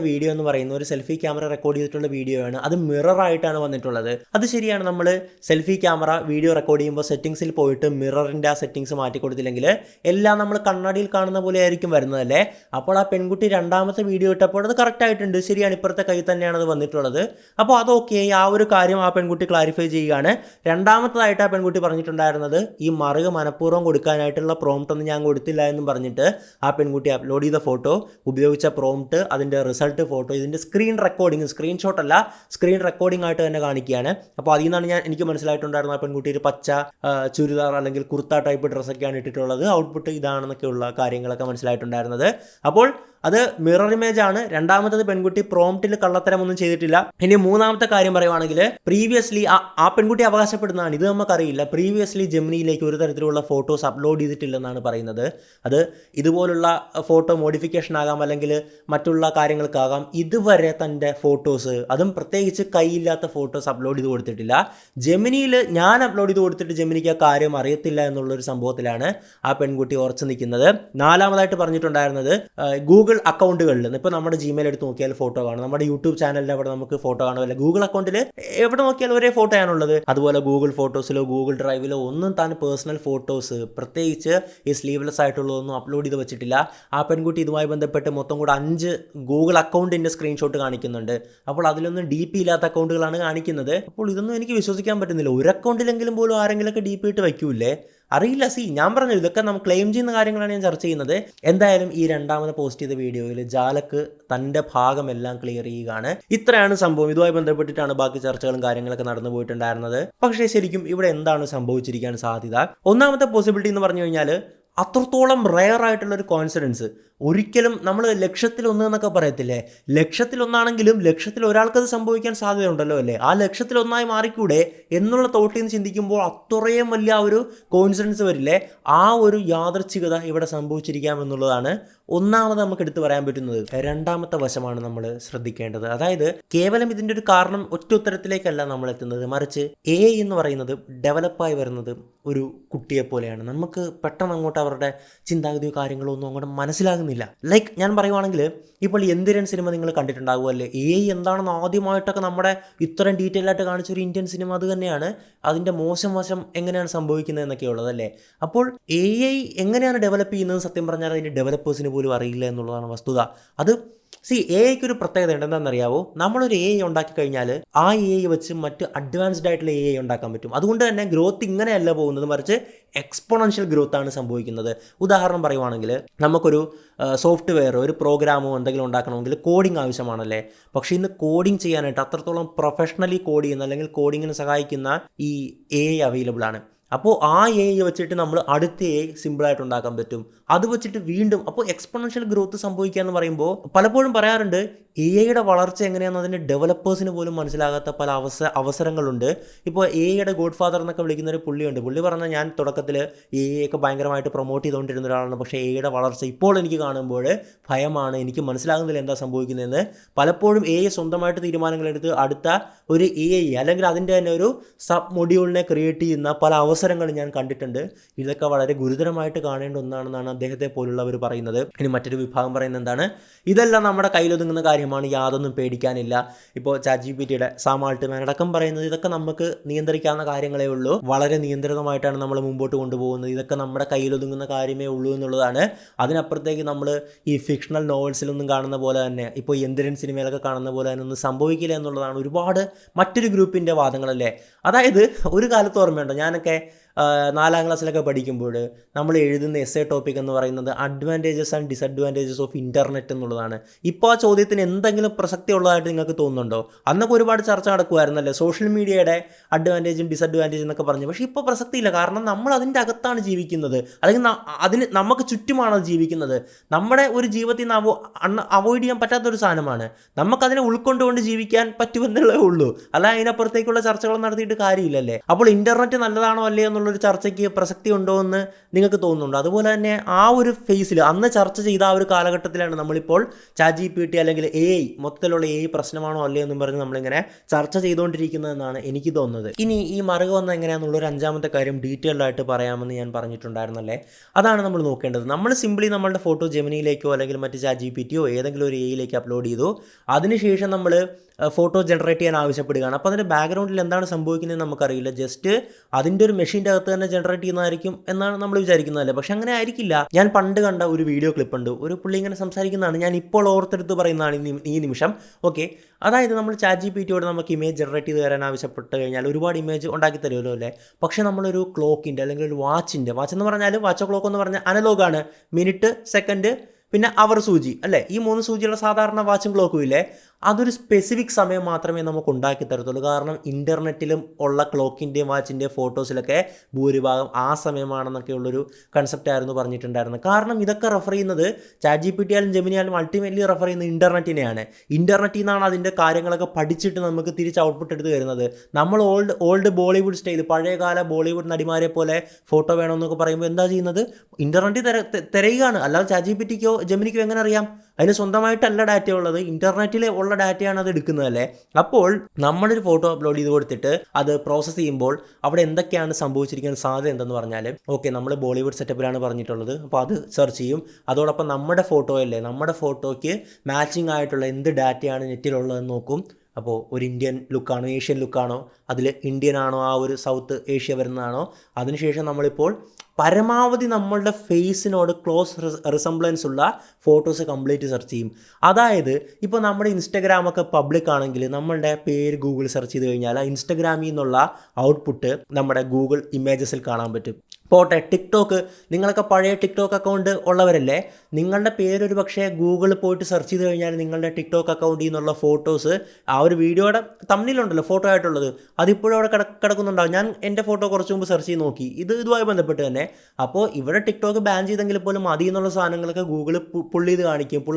വീഡിയോ എന്ന് പറയുന്ന ഒരു സെൽഫി ക്യാമറ റെക്കോർഡ് ചെയ്തിട്ടുള്ള വീഡിയോ ആണ്. അത് മിററായിട്ടാണ് വന്നിട്ടുള്ളത്. അത് ശരിയാണ്, നമ്മൾ സെൽഫി ക്യാമറ വീഡിയോ റെക്കോർഡ് ചെയ്യുമ്പോൾ സെറ്റിങ്സിൽ പോയിട്ട് മിററിൻ്റെ ആ സെറ്റിങ്സ് മാറ്റി കൊടുത്തില്ലെങ്കിൽ എല്ലാം നമ്മൾ കണ്ണാടിയിൽ കാണുന്ന പോലെ ആയിരിക്കും വരുന്നതല്ലേ. അപ്പോൾ ആ പെൺകുട്ടി രണ്ടാമത്തെ വീഡിയോ ഇട്ടപ്പോൾ അത് കറക്റ്റ് ആയിട്ടുണ്ട്, ശരിയാണ്, ഇപ്പുറത്തെ കൈ തന്നെയാണ് അത് വന്നിട്ടുള്ളത്. അപ്പോൾ അതൊക്കെ ആ ഒരു കാര്യം ആ പെൺകുട്ടി ക്ലാരിഫൈ ചെയ്യുകയാണ്. രണ്ടാമത്തതായിട്ട് ആ പെൺകുട്ടി പറഞ്ഞിട്ടുണ്ടായിരുന്നത്, ഈ മറുക മനഃപൂർവ്വം കൊടുക്കാനായിട്ടുള്ള പ്രോംപ്റ്റ് ഒന്നും ഞാൻ കൊടുത്തില്ല എന്നും പറഞ്ഞിട്ട് ആ പെൺകുട്ടി അപ്ലോഡ് ചെയ്ത ഫോട്ടോ, ഉപയോഗിച്ച പ്രോംപ്റ്റ്, അതിൻ്റെ റിസൾട്ട് ഫോട്ടോ, ഇതിൻ്റെ സ്ക്രീൻ റെക്കോർഡിങ്, സ്ക്രീൻഷോട്ട് അല്ല സ്ക്രീൻ റെക്കോർഡിംഗ് ആയിട്ട് തന്നെ കാണിക്കുകയാണ്. അപ്പോൾ അതിൽ നിന്നാണ് എനിക്ക് മനസ്സിലായിട്ടുണ്ടായിരുന്നത് ആ പെൺകുട്ടി ഒരു പച്ച ചുരിദാർ അല്ലെങ്കിൽ കുർത്ത ടൈപ്പ് ഡ്രസ്സൊക്കെയാണ് ഇട്ടിട്ടുള്ളത്, ഔട്ട്പുട്ട് ഇതാണെന്നൊക്കെയുള്ള കാര്യങ്ങളൊക്കെ മനസ്സിലായിട്ടുണ്ടായിരുന്നത്. അപ്പോൾ അത് മിറർ ഇമേജ് ആണ്. രണ്ടാമത്തത് പെൺകുട്ടി പ്രോംപ്റ്റിൽ കള്ളത്തരമൊന്നും ചെയ്തിട്ടില്ല. ഇനി മൂന്നാമത്തെ കാര്യം പറയുവാണെങ്കിൽ, പ്രീവിയസ്ലി ആ പെൺകുട്ടി അവകാശപ്പെടുന്നതാണ്, ഇത് നമുക്കറിയില്ല, പ്രീവിയസ്ലി ജെമിനിയിലേക്ക് ഒരു തരത്തിലുള്ള ഫോട്ടോസ് അപ്ലോഡ് ചെയ്തിട്ടില്ലെന്നാണ് പറയുന്നത്. അത് ഇതുപോലുള്ള ഫോട്ടോ മോഡിഫിക്കേഷൻ ആകാം, അല്ലെങ്കിൽ മറ്റുള്ള കാര്യങ്ങൾക്കാകാം. ഇതുവരെ തൻ്റെ ഫോട്ടോസ്, അതും പ്രത്യേകിച്ച് കൈയില്ലാത്ത ഫോട്ടോസ് അപ്ലോഡ് ചെയ്ത് കൊടുത്തിട്ടില്ല. ജെമിനിയിൽ ഞാൻ അപ്ലോഡ് ചെയ്ത് കൊടുത്തിട്ട് ജെമിനിക്ക് ആ കാര്യം അറിയത്തില്ല എന്നുള്ളൊരു സംഭവത്തിലാണ് ആ പെൺകുട്ടി ഉറച്ചു നിൽക്കുന്നത്. നാലാമതായിട്ട് പറഞ്ഞിട്ടുണ്ടായിരുന്നത്, ഗൂഗിൾ അക്കൗണ്ടുകളിൽ ഇപ്പോൾ നമ്മുടെ ജിമെയിൽ എടുത്ത് നോക്കിയാൽ ഫോട്ടോ കാണും, നമ്മുടെ യൂട്യൂബ് ചാനലിൽ അവിടെ നമുക്ക് ഫോട്ടോ കാണുമല്ലോ, ഗൂഗിൾ അക്കൗണ്ടിൽ എവിടെ നോക്കിയാലും ഒരേ ഫോട്ടോ ആണുള്ളത്. അതുപോലെ ഗൂഗിൾ ഫോട്ടോസിലോ ഗൂഗിൾ ഡ്രൈവിലോ ഒന്നും താൻ പേഴ്സണൽ ഫോട്ടോസ്, പ്രത്യേകിച്ച് ഈ സ്ലീവ്ലെസ് ആയിട്ടുള്ളതൊന്നും അപ്ലോഡ് ചെയ്ത് വെച്ചിട്ടില്ല. ആ പെൺകുട്ടി ഇതുമായി ബന്ധപ്പെട്ട് മൊത്തം കൂടെ 5 ഗൂഗിൾ അക്കൗണ്ടിൻ്റെ സ്ക്രീൻഷോട്ട് കാണിക്കുന്നുണ്ട്. അപ്പോൾ അതിലൊന്നും ഡി പി ഇല്ലാത്ത അക്കൗണ്ടുകളാണ് കാണിക്കുന്നത്. അപ്പോൾ ഇതൊന്നും എനിക്ക് വിശ്വസിക്കാൻ പറ്റുന്നില്ല. ഒരു അക്കൗണ്ടിലെങ്കിലും പോലും ആരെങ്കിലുമൊക്കെ ഡി പി ഇട്ട് വയ്ക്കൂലേ? അറിയില്ല. ഞാൻ പറഞ്ഞു, ഇതൊക്കെ നമ്മൾ ക്ലെയിം ചെയ്യുന്ന കാര്യങ്ങളാണ് ഞാൻ ചർച്ച ചെയ്യുന്നത്. എന്തായാലും ഈ രണ്ടാമത് പോസ്റ്റ് ചെയ്ത വീഡിയോയിൽ ജാലക്ക് തൻ്റെ ഭാഗമെല്ലാം ക്ലിയർ ചെയ്യുകയാണ്. ഇത്രയാണ് സംഭവം. ഇതുമായി ബന്ധപ്പെട്ടിട്ടാണ് ബാക്കി ചർച്ചകളും കാര്യങ്ങളൊക്കെ നടന്നു പോയിട്ടുണ്ടായിരുന്നത്. പക്ഷേ ശരിക്കും ഇവിടെ എന്താണ് സംഭവിച്ചിരിക്കാൻ സാധ്യത? ഒന്നാമത്തെ പോസിബിലിറ്റി എന്ന് പറഞ്ഞു കഴിഞ്ഞാൽ, അത്രത്തോളം റെയർ ആയിട്ടുള്ളൊരു കോൺഫിഡൻസ്. ഒരിക്കലും നമ്മൾ 1,00,000 എന്നൊക്കെ പറയത്തില്ലേ, 1,00,000 1,00,000 ഒരാൾക്കത് സംഭവിക്കാൻ സാധ്യതയുണ്ടല്ലോ അല്ലേ. ആ 1,00,000 മാറിക്കൂടെ എന്നുള്ള തോട്ടിൽ നിന്ന് ചിന്തിക്കുമ്പോൾ അത്രയും വലിയ ഒരു കോൺഫിഡൻസ് വരില്ലേ. ആ ഒരു യാദൃച്ഛികത ഇവിടെ സംഭവിച്ചിരിക്കാം എന്നുള്ളതാണ് ഒന്നാമത് നമുക്ക് എടുത്തു പറയാൻ പറ്റുന്നത്. രണ്ടാമത്തെ വശമാണ് നമ്മൾ ശ്രദ്ധിക്കേണ്ടത്. അതായത് കേവലം ഇതിൻ്റെ ഒരു കാരണം ഒറ്റ ഉത്തരത്തിലേക്കല്ല നമ്മൾ എത്തുന്നത്, മറിച്ച് AI എന്ന് പറയുന്നത് ഡെവലപ്പായി വരുന്നത് ഒരു കുട്ടിയെ പോലെയാണ്. നമുക്ക് പെട്ടെന്ന് അങ്ങോട്ട് അവരുടെ ചിന്താഗതിയോ കാര്യങ്ങളോ ഒന്നും അങ്ങോട്ട് മനസ്സിലാകുന്നില്ല. ലൈക്ക് ഞാൻ പറയുവാണെങ്കിൽ, ഇപ്പോൾ യന്തിരൻ സിനിമ നിങ്ങൾ കണ്ടിട്ടുണ്ടാകുമല്ലേ. AI എന്താണെന്ന് ആദ്യമായിട്ടൊക്കെ നമ്മുടെ ഇത്രയും ഡീറ്റെയിൽ ആയിട്ട് കാണിച്ചൊരു ഇന്ത്യൻ സിനിമ അത് തന്നെയാണ്. അതിൻ്റെ മോശം വശം എങ്ങനെയാണ് സംഭവിക്കുന്നത് എന്നൊക്കെ ഉള്ളതല്ലേ. അപ്പോൾ AI എങ്ങനെയാണ് ഡെവലപ്പ് ചെയ്യുന്നത് സത്യം പറഞ്ഞാൽ അതിൻ്റെ ഡെവലപ്പേഴ്സിന് പോലും അറിയില്ല എന്നുള്ളതാണ് വസ്തുത. അത് AIക്ക് ഒരു പ്രത്യേകത ഉണ്ട്. എന്താണെന്നറിയാവോ? നമ്മളൊരു AI ഉണ്ടാക്കി കഴിഞ്ഞാൽ ആ AI വെച്ച് മറ്റ് അഡ്വാൻസ്ഡ് ആയിട്ടുള്ള AI ഉണ്ടാക്കാൻ പറ്റും. അതുകൊണ്ട് തന്നെ ഗ്രോത്ത് ഇങ്ങനെയല്ല പോകുന്നത്, മറിച്ച് എക്സ്പോണൻഷ്യൽ ഗ്രോത്ത് ആണ് സംഭവിക്കുന്നത്. ഉദാഹരണം പറയുവാണെങ്കിൽ, നമുക്കൊരു സോഫ്റ്റ്വെയറോ ഒരു പ്രോഗ്രാമോ എന്തെങ്കിലും ഉണ്ടാക്കണമെങ്കിൽ കോഡിംഗ് ആവശ്യമാണല്ലേ. പക്ഷേ ഇന്ന് കോഡിംഗ് ചെയ്യാനായിട്ട് അത്രത്തോളം പ്രൊഫഷണലി കോഡ് ചെയ്യുന്ന അല്ലെങ്കിൽ കോഡിങ്ങിന് സഹായിക്കുന്ന ഈ AI അവൈലബിൾ ആണ്. അപ്പോൾ ആ AI വെച്ചിട്ട് നമ്മൾ അടുത്ത AI സിമ്പിളായിട്ട് ഉണ്ടാക്കാൻ പറ്റും. അത് വെച്ചിട്ട് വീണ്ടും അപ്പോൾ എക്സ്പോണൻഷ്യൽ ഗ്രോത്ത് സംഭവിക്കുക എന്ന് പറയുമ്പോൾ പലപ്പോഴും പറയാറുണ്ട്, AIയുടെ വളർച്ച എങ്ങനെയാണെന്ന് അതിൻ്റെ ഡെവലപ്പേഴ്സിന് പോലും മനസ്സിലാകാത്ത പല അവസരങ്ങളുണ്ട്. ഇപ്പോൾ AIയുടെ ഗോഡ് ഫാദർ എന്നൊക്കെ വിളിക്കുന്ന ഒരു പുള്ളിയുണ്ട്. പുള്ളി പറഞ്ഞാൽ, ഞാൻ തുടക്കത്തിൽ AIയൊക്കെ ഭയങ്കരമായിട്ട് പ്രൊമോട്ട് ചെയ്തുകൊണ്ടിരുന്ന ഒരാളാണ്, പക്ഷേ AIയുടെ വളർച്ച ഇപ്പോൾ എനിക്ക് കാണുമ്പോൾ ഭയമാണ്, എനിക്ക് മനസ്സിലാകുന്നില്ല എന്താ സംഭവിക്കുന്നതെന്ന്. പലപ്പോഴും AI സ്വന്തമായിട്ട് തീരുമാനങ്ങളെടുത്ത് അടുത്ത ഒരു AI അല്ലെങ്കിൽ അതിൻ്റെ തന്നെ ഒരു സബ് മൊഡ്യൂളിനെ ക്രിയേറ്റ് ചെയ്യുന്ന പല അവസരങ്ങൾ ഞാൻ കണ്ടിട്ടുണ്ട്. ഇതൊക്കെ വളരെ ഗുരുതരമായിട്ട് കാണേണ്ട ഒന്നാണെന്നാണ് അദ്ദേഹത്തെ പോലുള്ളവർ പറയുന്നത്. ഇനി മറ്റൊരു വിഭാഗം പറയുന്നത് എന്താണ്, ഇതെല്ലാം നമ്മുടെ കയ്യിലൊതുങ്ങുന്ന കാര്യമാണ്, യാതൊന്നും പേടിക്കാനില്ല. ഇപ്പോൾ ChatGPTയുടെ സാം ആൾട്ട്മാൻ അടക്കം പറയുന്നത് ഇതൊക്കെ നമുക്ക് നിയന്ത്രിക്കാവുന്ന കാര്യങ്ങളേ ഉള്ളൂ, വളരെ നിയന്ത്രിതമായിട്ടാണ് നമ്മൾ മുമ്പോട്ട് കൊണ്ടുപോകുന്നത്, ഇതൊക്കെ നമ്മുടെ കയ്യിലൊതുങ്ങുന്ന കാര്യമേ ഉള്ളൂ എന്നുള്ളതാണ്. അതിനപ്പുറത്തേക്ക് നമ്മൾ ഈ ഫിക്ഷണൽ നോവൽസിലൊന്നും കാണുന്ന പോലെ തന്നെ, ഇപ്പോൾ യന്തിരൻ സിനിമയിലൊക്കെ കാണുന്ന പോലെ തന്നെ ഒന്നും സംഭവിക്കില്ല എന്നുള്ളതാണ് ഒരുപാട് മറ്റൊരു ഗ്രൂപ്പിൻ്റെ വാദങ്ങളല്ലേ. അതായത് ഒരു കാലത്ത് ഓർമ്മയുണ്ടോ, ഞാനൊക്കെ 4ാം ക്ലാസ്സിലൊക്കെ പഠിക്കുമ്പോൾ നമ്മൾ എഴുതുന്ന എസ്സേ ടോപ്പിക് എന്ന് പറയുന്നത് advantages and disadvantages of internet എന്നുള്ളതാണ്. ഇപ്പോൾ ആ ചോദ്യത്തിന് എന്തെങ്കിലും പ്രസക്തി ഉള്ളതായിട്ട് നിങ്ങൾക്ക് തോന്നുന്നുണ്ടോ? അന്നൊക്കെ ഒരുപാട് ചർച്ച നടക്കുമായിരുന്നല്ലേ സോഷ്യൽ മീഡിയയുടെ അഡ്വാൻറ്റേജും ഡിസഡ്വാൻറ്റേജും എന്നൊക്കെ പറഞ്ഞു. പക്ഷേ ഇപ്പോൾ പ്രസക്തിയില്ല. കാരണം നമ്മൾ അതിൻ്റെ അകത്താണ് ജീവിക്കുന്നത്, അല്ലെങ്കിൽ അതിന് നമുക്ക് ചുറ്റുമാണ് ജീവിക്കുന്നത്. നമ്മുടെ ഒരു ജീവിതത്തിൽ നിന്ന് അവോയ്ഡ് ചെയ്യാൻ പറ്റാത്തൊരു സാധനമാണ്. നമുക്കതിനെ ഉൾക്കൊണ്ടുകൊണ്ട് ജീവിക്കാൻ പറ്റുമെന്നുള്ളതേ ഉള്ളൂ. അല്ല അതിനപ്പുറത്തേക്കുള്ള ചർച്ചകൾ നടത്തിയിട്ട് കാര്യമില്ലല്ലേ. അപ്പോൾ ഇൻ്റർനെറ്റ് നല്ലതാണോ അല്ലേ എന്നുള്ളൊരു ചർച്ചയ്ക്ക് പ്രസക്തി ഉണ്ടോ എന്ന് നിങ്ങൾക്ക് തോന്നുന്നുണ്ടോ? അതുപോലെ തന്നെ ആ ഒരു ഫേസിൽ അന്ന് ചർച്ച ചെയ്ത ആ ഒരു കാലഘട്ടത്തിലാണ് നമ്മളിപ്പോൾ ChatGPT അല്ലെങ്കിൽ AI മൊത്തത്തിലുള്ള AI പ്രശ്നമാണോ അല്ലേ എന്നും പറഞ്ഞ് നമ്മളിങ്ങനെ ചർച്ച ചെയ്തുകൊണ്ടിരിക്കുന്നതെന്നാണ് എനിക്ക് തോന്നുന്നത്. ഇനി ഈ മറുക വന്ന എങ്ങനെയാണെന്നുള്ളൊരു 5ാമത്തെ കാര്യം ഡീറ്റെയിൽഡ് ആയിട്ട് പറയാമെന്ന് ഞാൻ പറഞ്ഞിട്ടുണ്ടായിരുന്നല്ലേ. അതാണ് നമ്മൾ നോക്കേണ്ടത്. നമ്മൾ സിംപ്ലി നമ്മളുടെ ഫോട്ടോ ജെമിനിയിലേക്കോ അല്ലെങ്കിൽ മറ്റ് ChatGPTയോ ഏതെങ്കിലും ഒരു AIയിലേക്ക് അപ്ലോഡ് ചെയ്തു. അതിനുശേഷം നമ്മൾ ഫോട്ടോ ജനറേറ്റ് ചെയ്യാൻ ആവശ്യപ്പെടുകയാണ്. അപ്പോൾ അതിൻ്റെ ബാക്ക്ഗ്രൗണ്ടിൽ എന്താണ് സംഭവിക്കുന്നത് നമുക്കറിയില്ല. ജസ്റ്റ് അതിൻ്റെ ഒരു മെഷീൻ്റെ അകത്ത് തന്നെ ജനറേറ്റ് ചെയ്യുന്നതായിരിക്കും എന്നാണ് നമ്മൾ വിചാരിക്കുന്നതല്ലേ. പക്ഷെ അങ്ങനെ ആയിരിക്കില്ല. ഞാൻ പണ്ട് കണ്ട ഒരു വീഡിയോ ക്ലിപ്പുണ്ട്. ഒരു പുള്ളി ഇങ്ങനെ സംസാരിക്കുന്നതാണ്. ഞാൻ ഇപ്പോൾ ഓർത്തെടുത്ത് പറയുന്നതാണ് ഈ നിമിഷം. ഓക്കെ, അതായത് നമ്മൾ ChatGPTയോട് നമുക്ക് ഇമേജ് ജനറേറ്റ് ചെയ്ത് തരാൻ ആവശ്യപ്പെട്ട് കഴിഞ്ഞാൽ ഒരുപാട് ഇമേജ് ഉണ്ടാക്കി തരുമല്ലോ അല്ലേ. പക്ഷേ നമ്മളൊരു ക്ലോക്കിൻ്റെ അല്ലെങ്കിൽ ഒരു വാച്ച് എന്ന് പറഞ്ഞാൽ വാച്ച് ക്ലോക്ക് എന്ന് പറഞ്ഞാൽ അനലോഗാണ്. മിനിറ്റ്, സെക്കൻഡ്, പിന്നെ അവർ സൂചി അല്ലേ. ഈ 3 സൂചിയുള്ള സാധാരണ വാച്ചും ക്ലോക്കും ഇല്ലേ, അതൊരു സ്പെസിഫിക് സമയം മാത്രമേ നമുക്ക് ഉണ്ടാക്കി തരത്തുള്ളൂ. കാരണം ഇൻ്റർനെറ്റിലും ഉള്ള ക്ലോക്കിൻ്റെയും വാച്ചിൻ്റെയും ഫോട്ടോസിലൊക്കെ ഭൂരിഭാഗം ആ സമയമാണെന്നൊക്കെ ഉള്ളൊരു കൺസെപ്റ്റായിരുന്നു പറഞ്ഞിട്ടുണ്ടായിരുന്നത്. കാരണം ഇതൊക്കെ റെഫർ ചെയ്യുന്നത് ChatGPT ആയാലും ജെമിനി ആയാലും അൾട്ടിമേറ്റ്ലി റെഫർ ചെയ്യുന്നത് ഇൻ്റർനെറ്റിനെയാണ്. ഇൻ്റർനെറ്റിൽ നിന്നാണ് അതിൻ്റെ കാര്യങ്ങളൊക്കെ പഠിച്ചിട്ട് നമുക്ക് തിരിച്ച് ഔട്ട്പുട്ട് എടുത്ത് വരുന്നത്. നമ്മൾ ഓൾഡ് ബോളിവുഡ് സ്റ്റൈൽ, പഴയകാല ബോളിവുഡ് നടിമാരെ പോലെ ഫോട്ടോ വേണമെന്നൊക്കെ പറയുമ്പോൾ എന്താ ചെയ്യുന്നത്? ഇൻ്റർനെറ്റിൽ തിരയുകയാണ്. അല്ലാതെ ChatGPTക്കോ ജെമിനിക്കോ എങ്ങനെ അറിയാം? അതിന് സ്വന്തമായിട്ടല്ല ഡാറ്റ ഉള്ളത്, ഇൻ്റർനെറ്റിൽ ഉള്ള ഡാറ്റയാണ് അത് എടുക്കുന്നതല്ലേ. അപ്പോൾ നമ്മളൊരു ഫോട്ടോ അപ്ലോഡ് ചെയ്ത് കൊടുത്തിട്ട് അത് പ്രോസസ്സ് ചെയ്യുമ്പോൾ അവിടെ എന്തൊക്കെയാണ് സംഭവിച്ചിരിക്കുന്ന സാധ്യത എന്തെന്ന് പറഞ്ഞാൽ, ഓക്കെ നമ്മൾ ബോളിവുഡ് സെറ്റപ്പിലാണ് പറഞ്ഞിട്ടുള്ളത്, അപ്പോൾ അത് സെർച്ച് ചെയ്യും. അതോടൊപ്പം നമ്മുടെ ഫോട്ടോ അല്ലേ, നമ്മുടെ ഫോട്ടോയ്ക്ക് മാച്ചിങ് ആയിട്ടുള്ള എന്ത് ഡാറ്റയാണ് നെറ്റിലുള്ളതെന്ന് നോക്കും. അപ്പോൾ ഒരു ഇന്ത്യൻ ലുക്കാണോ ഏഷ്യൻ ലുക്കാണോ, അതിൽ ഇന്ത്യൻ ആണോ ആ ഒരു സൗത്ത് ഏഷ്യ വരുന്നതാണോ. അതിനുശേഷം നമ്മളിപ്പോൾ പരമാവധി നമ്മളുടെ ഫേസിനോട് ക്ലോസ് റിസംബ്ലൻസ് ഉള്ള ഫോട്ടോസ് കംപ്ലീറ്റ് സെർച്ച് ചെയ്യും. അതായത് ഇപ്പോൾ നമ്മുടെ ഇൻസ്റ്റഗ്രാമൊക്കെ പബ്ലിക് ആണെങ്കിൽ നമ്മളുടെ പേര് ഗൂഗിൾ സെർച്ച് ചെയ്ത് കഴിഞ്ഞാൽ ആ ഇൻസ്റ്റഗ്രാമിൽ നിന്നുള്ള ഔട്ട്പുട്ട് നമ്മുടെ ഗൂഗിൾ ഇമേജസിൽ കാണാൻ പറ്റും. പോട്ടെ, ടിക്ടോക്ക്, നിങ്ങളൊക്കെ പഴയ ടിക്ടോക്ക് അക്കൗണ്ട് ഉള്ളവരല്ലേ, നിങ്ങളുടെ പേരൊരു പക്ഷേ ഗൂഗിളിൽ പോയിട്ട് സെർച്ച് ചെയ്ത് കഴിഞ്ഞാൽ നിങ്ങളുടെ ടിക്ടോക്ക് അക്കൗണ്ടിൽ നിന്നുള്ള ഫോട്ടോസ്, ആ ഒരു വീഡിയോയുടെ തമ്മിലുണ്ടല്ലോ ഫോട്ടോ ആയിട്ടുള്ളത്, അതിപ്പോഴും അവിടെ കിടക്കുന്നുണ്ടാവും. ഞാൻ എൻ്റെ ഫോട്ടോ കുറച്ച് മുമ്പ് സെർച്ച് ചെയ്ത് നോക്കി, ഇതുമായി ബന്ധപ്പെട്ട് തന്നെ. അപ്പോൾ ഇവിടെ ടിക്ടോക്ക് ബാൻ ചെയ്തെങ്കിൽ പോലും മതി എന്നുള്ള സാധനങ്ങളൊക്കെ ഗൂഗിൾ പുൾ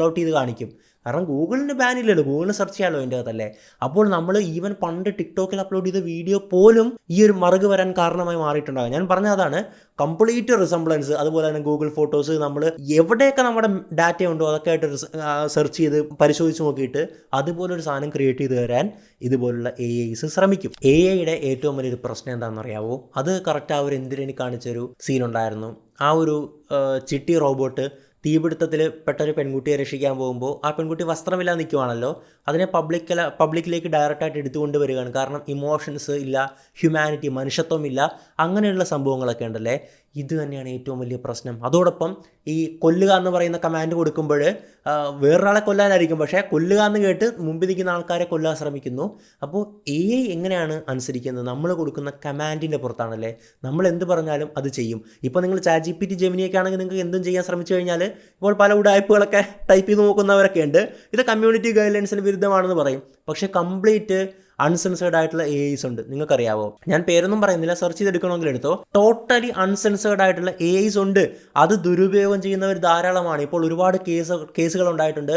ഔട്ട് ചെയ്ത് കാണിക്കും. കാരണം ഗൂഗിളിന് ബാൻ ഇല്ലല്ലോ, ഗൂഗിളിന് സെർച്ച് ചെയ്യാമല്ലോ അതിൻ്റെ അകത്തല്ലേ. അപ്പോൾ നമ്മൾ ഈവൻ പണ്ട് ടിക്ടോക്കിൽ അപ്ലോഡ് ചെയ്ത വീഡിയോ പോലും ഈ ഒരു മറുക് വരാൻ കാരണമായി മാറിയിട്ടുണ്ടാകും. ഞാൻ പറഞ്ഞ അതാണ്, കംപ്ലീറ്റ് റിസംബ്ലൻസ്. അതുപോലെ തന്നെ ഗൂഗിൾ ഫോട്ടോസ് നമ്മൾ എവിടെയൊക്കെ നമ്മുടെ ഡാറ്റ ഉണ്ടോ അതൊക്കെ ആയിട്ട് സെർച്ച് ചെയ്ത് പരിശോധിച്ച് നോക്കിയിട്ട് അതുപോലൊരു സാധനം ക്രിയേറ്റ് ചെയ്ത് തരാൻ ഇതുപോലുള്ള AIs ശ്രമിക്കും. AIയുടെ ഏറ്റവും വലിയൊരു പ്രശ്നം എന്താണെന്ന് അറിയാവോ? അത് കറക്റ്റ് ആ ഒരു എന്തിനു കാണിച്ചൊരു സീനുണ്ടായിരുന്നു. ആ ഒരു ചിട്ടി റോബോട്ട് തീപിടുത്തത്തിൽ പെട്ടൊരു പെൺകുട്ടിയെ രക്ഷിക്കാൻ പോകുമ്പോൾ ആ പെൺകുട്ടി വസ്ത്രമില്ലാതെ നിൽക്കുവാണല്ലോ. അതിനെ പബ്ലിക്കിലേക്ക് ഡയറക്റ്റായിട്ട് എടുത്തുകൊണ്ട് വരികയാണ്. കാരണം ഇമോഷൻസ് ഇല്ല, ഹ്യൂമാനിറ്റി, മനുഷ്യത്വം ഇല്ല, അങ്ങനെയുള്ള സംഭവങ്ങളൊക്കെ ഉണ്ടല്ലേ. ഇത് തന്നെയാണ് ഏറ്റവും വലിയ പ്രശ്നം. അതോടൊപ്പം ഈ കൊല്ലുക എന്ന് പറയുന്ന കമാൻഡ് കൊടുക്കുമ്പോൾ വേറൊരാളെ കൊല്ലാനായിരിക്കും, പക്ഷേ കൊല്ലുക എന്ന് കേട്ട് മുമ്പിൽ നിൽക്കുന്ന ആൾക്കാരെ കൊല്ലാൻ ശ്രമിക്കുന്നു. അപ്പോൾ AI എങ്ങനെയാണ് അനുസരിക്കുന്നത്? നമ്മൾ കൊടുക്കുന്ന കമാൻഡിൻ്റെ പുറത്താണല്ലേ. നമ്മൾ എന്ത് പറഞ്ഞാലും അത് ചെയ്യും. ഇപ്പോൾ നിങ്ങൾ ChatGPT ജെമിനിയൊക്കെ ആണെങ്കിൽ നിങ്ങൾക്ക് എന്തും ചെയ്യാൻ ശ്രമിച്ചു കഴിഞ്ഞാൽ ഇപ്പോൾ പല ഉടായ്പകളൊക്കെ ടൈപ്പ് ചെയ്ത് നോക്കുന്നവരൊക്കെ ഉണ്ട്. ഇത് കമ്മ്യൂണിറ്റി ഗൈഡ്ലൈൻസിന് വിരുദ്ധമാണെന്ന് പറയും. പക്ഷേ കംപ്ലീറ്റ് അൺസെൻസേർഡ് ആയിട്ടുള്ള AIs ഉണ്ട്. നിങ്ങൾക്കറിയാവോ? ഞാൻ പേരൊന്നും പറയുന്നില്ല, സെർച്ച് ചെയ്തെടുക്കണമെങ്കിൽ എടുത്തോ. ടോട്ടലി അൺസെൻസേർഡ് ആയിട്ടുള്ള AIs ഉണ്ട്. അത് ദുരുപയോഗം ചെയ്യുന്നവർ ധാരാളമാണ്. ഇപ്പോൾ ഒരുപാട് കേസുകൾ ഉണ്ടായിട്ടുണ്ട്.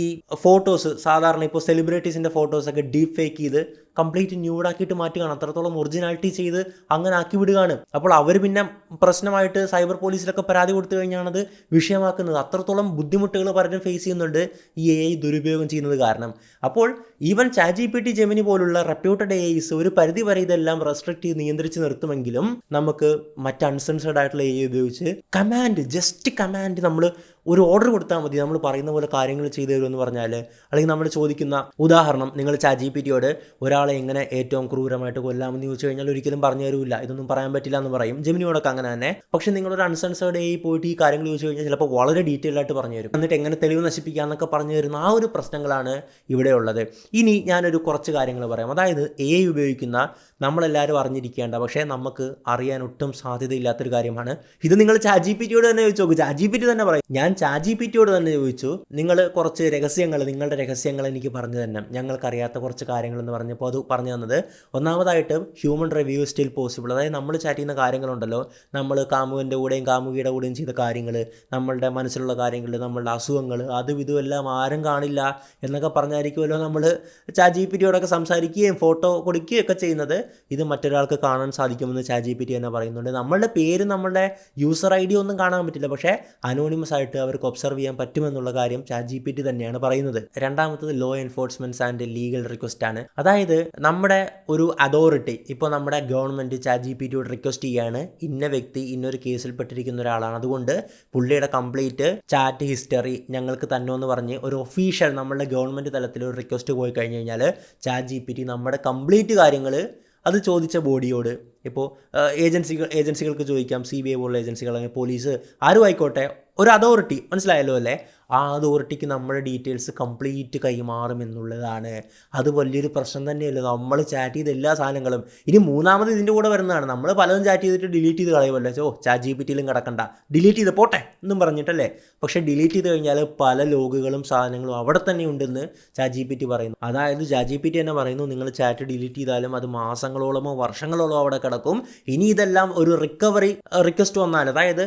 ഈ ഫോട്ടോസ് സാധാരണ ഇപ്പോൾ സെലിബ്രിറ്റീസിൻ്റെ ഫോട്ടോസൊക്കെ ഡീപ്പ് ഫേക്ക് ചെയ്ത് കംപ്ലീറ്റ് ന്യൂഡാക്കിയിട്ട് മാറ്റുകയാണ്. അത്രത്തോളം ഒറിജിനാലിറ്റി ചെയ്ത് അങ്ങനെ ആക്കി വിടുകയാണ്. അപ്പോൾ അവർ പിന്നെ പ്രശ്നമായിട്ട് സൈബർ പോലീസിലൊക്കെ പരാതി കൊടുത്തു കഴിഞ്ഞാണത് വിഷയമാക്കുന്നത്. അത്രത്തോളം ബുദ്ധിമുട്ടുകൾ പലരും ഫേസ് ചെയ്യുന്നുണ്ട് ഈ AI ദുരുപയോഗം ചെയ്യുന്നത് കാരണം. അപ്പോൾ ഈവൻ ChatGPT ജെമിനി പോലുള്ള റെപ്യൂട്ടഡ് AIs ഒരു പരിധി വരെ ഇതെല്ലാം റെസ്ട്രിക്റ്റ് ചെയ്ത് നിയന്ത്രിച്ച് നിർത്തുമെങ്കിലും നമുക്ക് മറ്റ് അൺസെൻസേർഡ് ആയിട്ടുള്ള AI ഉപയോഗിച്ച് ജസ്റ്റ് കമാൻഡ് നമ്മൾ ഒരു ഓർഡർ കൊടുത്താൽ മതി, നമ്മൾ പറയുന്ന പോലെ കാര്യങ്ങൾ ചെയ്തു തരുമെന്ന് പറഞ്ഞാൽ, അല്ലെങ്കിൽ നമ്മൾ ചോദിക്കുന്ന ഉദാഹരണം, നിങ്ങൾ ChatGPT-യോട് ഒരാളെ എങ്ങനെ ഏറ്റവും ക്രൂരമായിട്ട് കൊല്ലാമെന്ന് ചോദിച്ചു കഴിഞ്ഞാൽ ഒരിക്കലും പറഞ്ഞു തരില്ല, ഇതൊന്നും പറയാൻ പറ്റില്ല എന്ന് പറയും. ജെമിനിയോടൊക്കെ അങ്ങനെ തന്നെ. പക്ഷേ നിങ്ങളൊരു അൺസെൻസേർഡ് ആയി പോയിട്ട് ഈ കാര്യങ്ങൾ ചോദിച്ചു കഴിഞ്ഞാൽ ചിലപ്പോൾ വളരെ ഡീറ്റെയിൽ ആയിട്ട് പറഞ്ഞു തരും. എന്നിട്ട് എങ്ങനെ തെളിവ് നശിപ്പിക്കാമെന്നൊക്കെ പറഞ്ഞു തരുന്ന ആ ഒരു പ്രശ്നങ്ങളാണ് ഇവിടെ ഉള്ളത്. ഇനി ഞാനൊരു കുറച്ച് കാര്യങ്ങൾ പറയാം. അതായത് AI ഉപയോഗിക്കുന്ന നമ്മളെല്ലാവരും അറിഞ്ഞിരിക്കേണ്ട, പക്ഷേ നമുക്ക് അറിയാൻ ഒട്ടും സാധ്യതയില്ലാത്തൊരു കാര്യമാണ് ഇത്. നിങ്ങൾ ChatGPT-യോട് തന്നെ ചോദിച്ചു നോക്കും, ChatGPT തന്നെ പറയും. ഞാൻ ChatGPT-യോട് തന്നെ ചോദിച്ചു, നിങ്ങൾ കുറച്ച് രഹസ്യങ്ങൾ, നിങ്ങളുടെ രഹസ്യങ്ങൾ എനിക്ക് പറഞ്ഞു തന്നെ, ഞങ്ങൾക്കറിയാത്ത കുറച്ച് കാര്യങ്ങളെന്ന് പറഞ്ഞപ്പോൾ അത് പറഞ്ഞു തന്നത്, ഒന്നാമതായിട്ട് ഹ്യൂമൻ റിവ്യൂ സ്റ്റിൽ പോസിബിൾ. അതായത് നമ്മൾ ചാറ്റ് ചെയ്യുന്ന കാര്യങ്ങളുണ്ടല്ലോ, നമ്മൾ കാമുകൻ്റെ കൂടെയും കാമുകിയുടെ കൂടെയും ചെയ്ത കാര്യങ്ങൾ, നമ്മളുടെ മനസ്സിലുള്ള കാര്യങ്ങൾ, നമ്മളുടെ അസുഖങ്ങൾ, അതും ഇതും എല്ലാം ആരും കാണില്ല എന്നൊക്കെ പറഞ്ഞായിരിക്കുമല്ലോ നമ്മൾ ChatGPT-യോടൊക്കെ സംസാരിക്കുകയും ഫോട്ടോ കൊടുക്കുകയും ഒക്കെ ചെയ്യുന്നത്. ഇത് മറ്റൊരാൾക്ക് കാണാൻ സാധിക്കുമെന്ന് ChatGPT തന്നെ പറയുന്നുണ്ട്. നമ്മളുടെ പേര്, നമ്മളുടെ യൂസർ ID ഒന്നും കാണാൻ പറ്റില്ല, പക്ഷേ അനോണിമസ് ആയിട്ട് അവർക്ക് ഒബ്സർവ് ചെയ്യാൻ പറ്റുമെന്നുള്ള കാര്യം ChatGPT തന്നെയാണ് പറയുന്നത്. രണ്ടാമത്തത് ലോ എൻഫോഴ്സ്മെൻറ്റ്സ് ആൻഡ് ലീഗൽ റിക്വസ്റ്റ് ആണ്. അതായത് നമ്മുടെ ഒരു അതോറിറ്റി, ഇപ്പോൾ നമ്മുടെ ഗവൺമെൻറ് ChatGPT-യോട് റിക്വസ്റ്റ് ചെയ്യുകയാണ്, ഇന്ന വ്യക്തി ഇന്നൊരു കേസിൽ പെട്ടിരിക്കുന്ന ഒരാളാണ്, അതുകൊണ്ട് പുള്ളിയുടെ കംപ്ലീറ്റ് ചാറ്റ് ഹിസ്റ്ററി ഞങ്ങൾക്ക് തന്നോന്ന് പറഞ്ഞ് ഒരു ഒഫീഷ്യൽ നമ്മളുടെ ഗവൺമെൻറ് തലത്തിൽ ഒരു റിക്വസ്റ്റ് പോയി കഴിഞ്ഞ് കഴിഞ്ഞാൽ ChatGPT നമ്മുടെ കംപ്ലീറ്റ് കാര്യങ്ങൾ അത് ചോദിച്ച ബോഡിയോട്, ഇപ്പോൾ ഏജൻസികൾക്ക് ചോദിക്കാം, CBI പോലുള്ള ഏജൻസികൾ, അല്ലെങ്കിൽ പോലീസ്, ആരും ആയിക്കോട്ടെ, ഒരു അതോറിറ്റി, മനസ്സിലായല്ലോ അല്ലേ, ആ അതോറിറ്റിക്ക് നമ്മുടെ ഡീറ്റെയിൽസ് കംപ്ലീറ്റ് കൈമാറുമെന്നുള്ളതാണ്. അത് വലിയൊരു പ്രശ്നം തന്നെയല്ലേ. നമ്മൾ ചാറ്റ് ചെയ്ത എല്ലാ സാധനങ്ങളും ഇനി മൂന്നാമത് ഇതിൻ്റെ കൂടെ വരുന്നതാണ്. നമ്മൾ പലതും ചാറ്റ് ചെയ്തിട്ട് ഡിലീറ്റ് ചെയ്ത് കളയുമല്ലോ, ChatGPT-യിലും കിടക്കണ്ട, ഡിലീറ്റ് ചെയ്ത് പോട്ടെ എന്നും പറഞ്ഞിട്ടല്ലേ. പക്ഷേ ഡിലീറ്റ് ചെയ്ത് കഴിഞ്ഞാൽ പല ലോഗുകളും സാധനങ്ങളും അവിടെ തന്നെ ഉണ്ടെന്ന് ChatGPT പറയുന്നു. അതായത് ChatGPT തന്നെ പറയുന്നു, നിങ്ങൾ ചാറ്റ് ഡിലീറ്റ് ചെയ്താലും അത് മാസങ്ങളോളമോ വർഷങ്ങളോളമോ അവിടെ കിടക്കും. ഇനി ഇതെല്ലാം ഒരു റിക്കവറി റിക്വസ്റ്റ് വന്നാൽ, അതായത്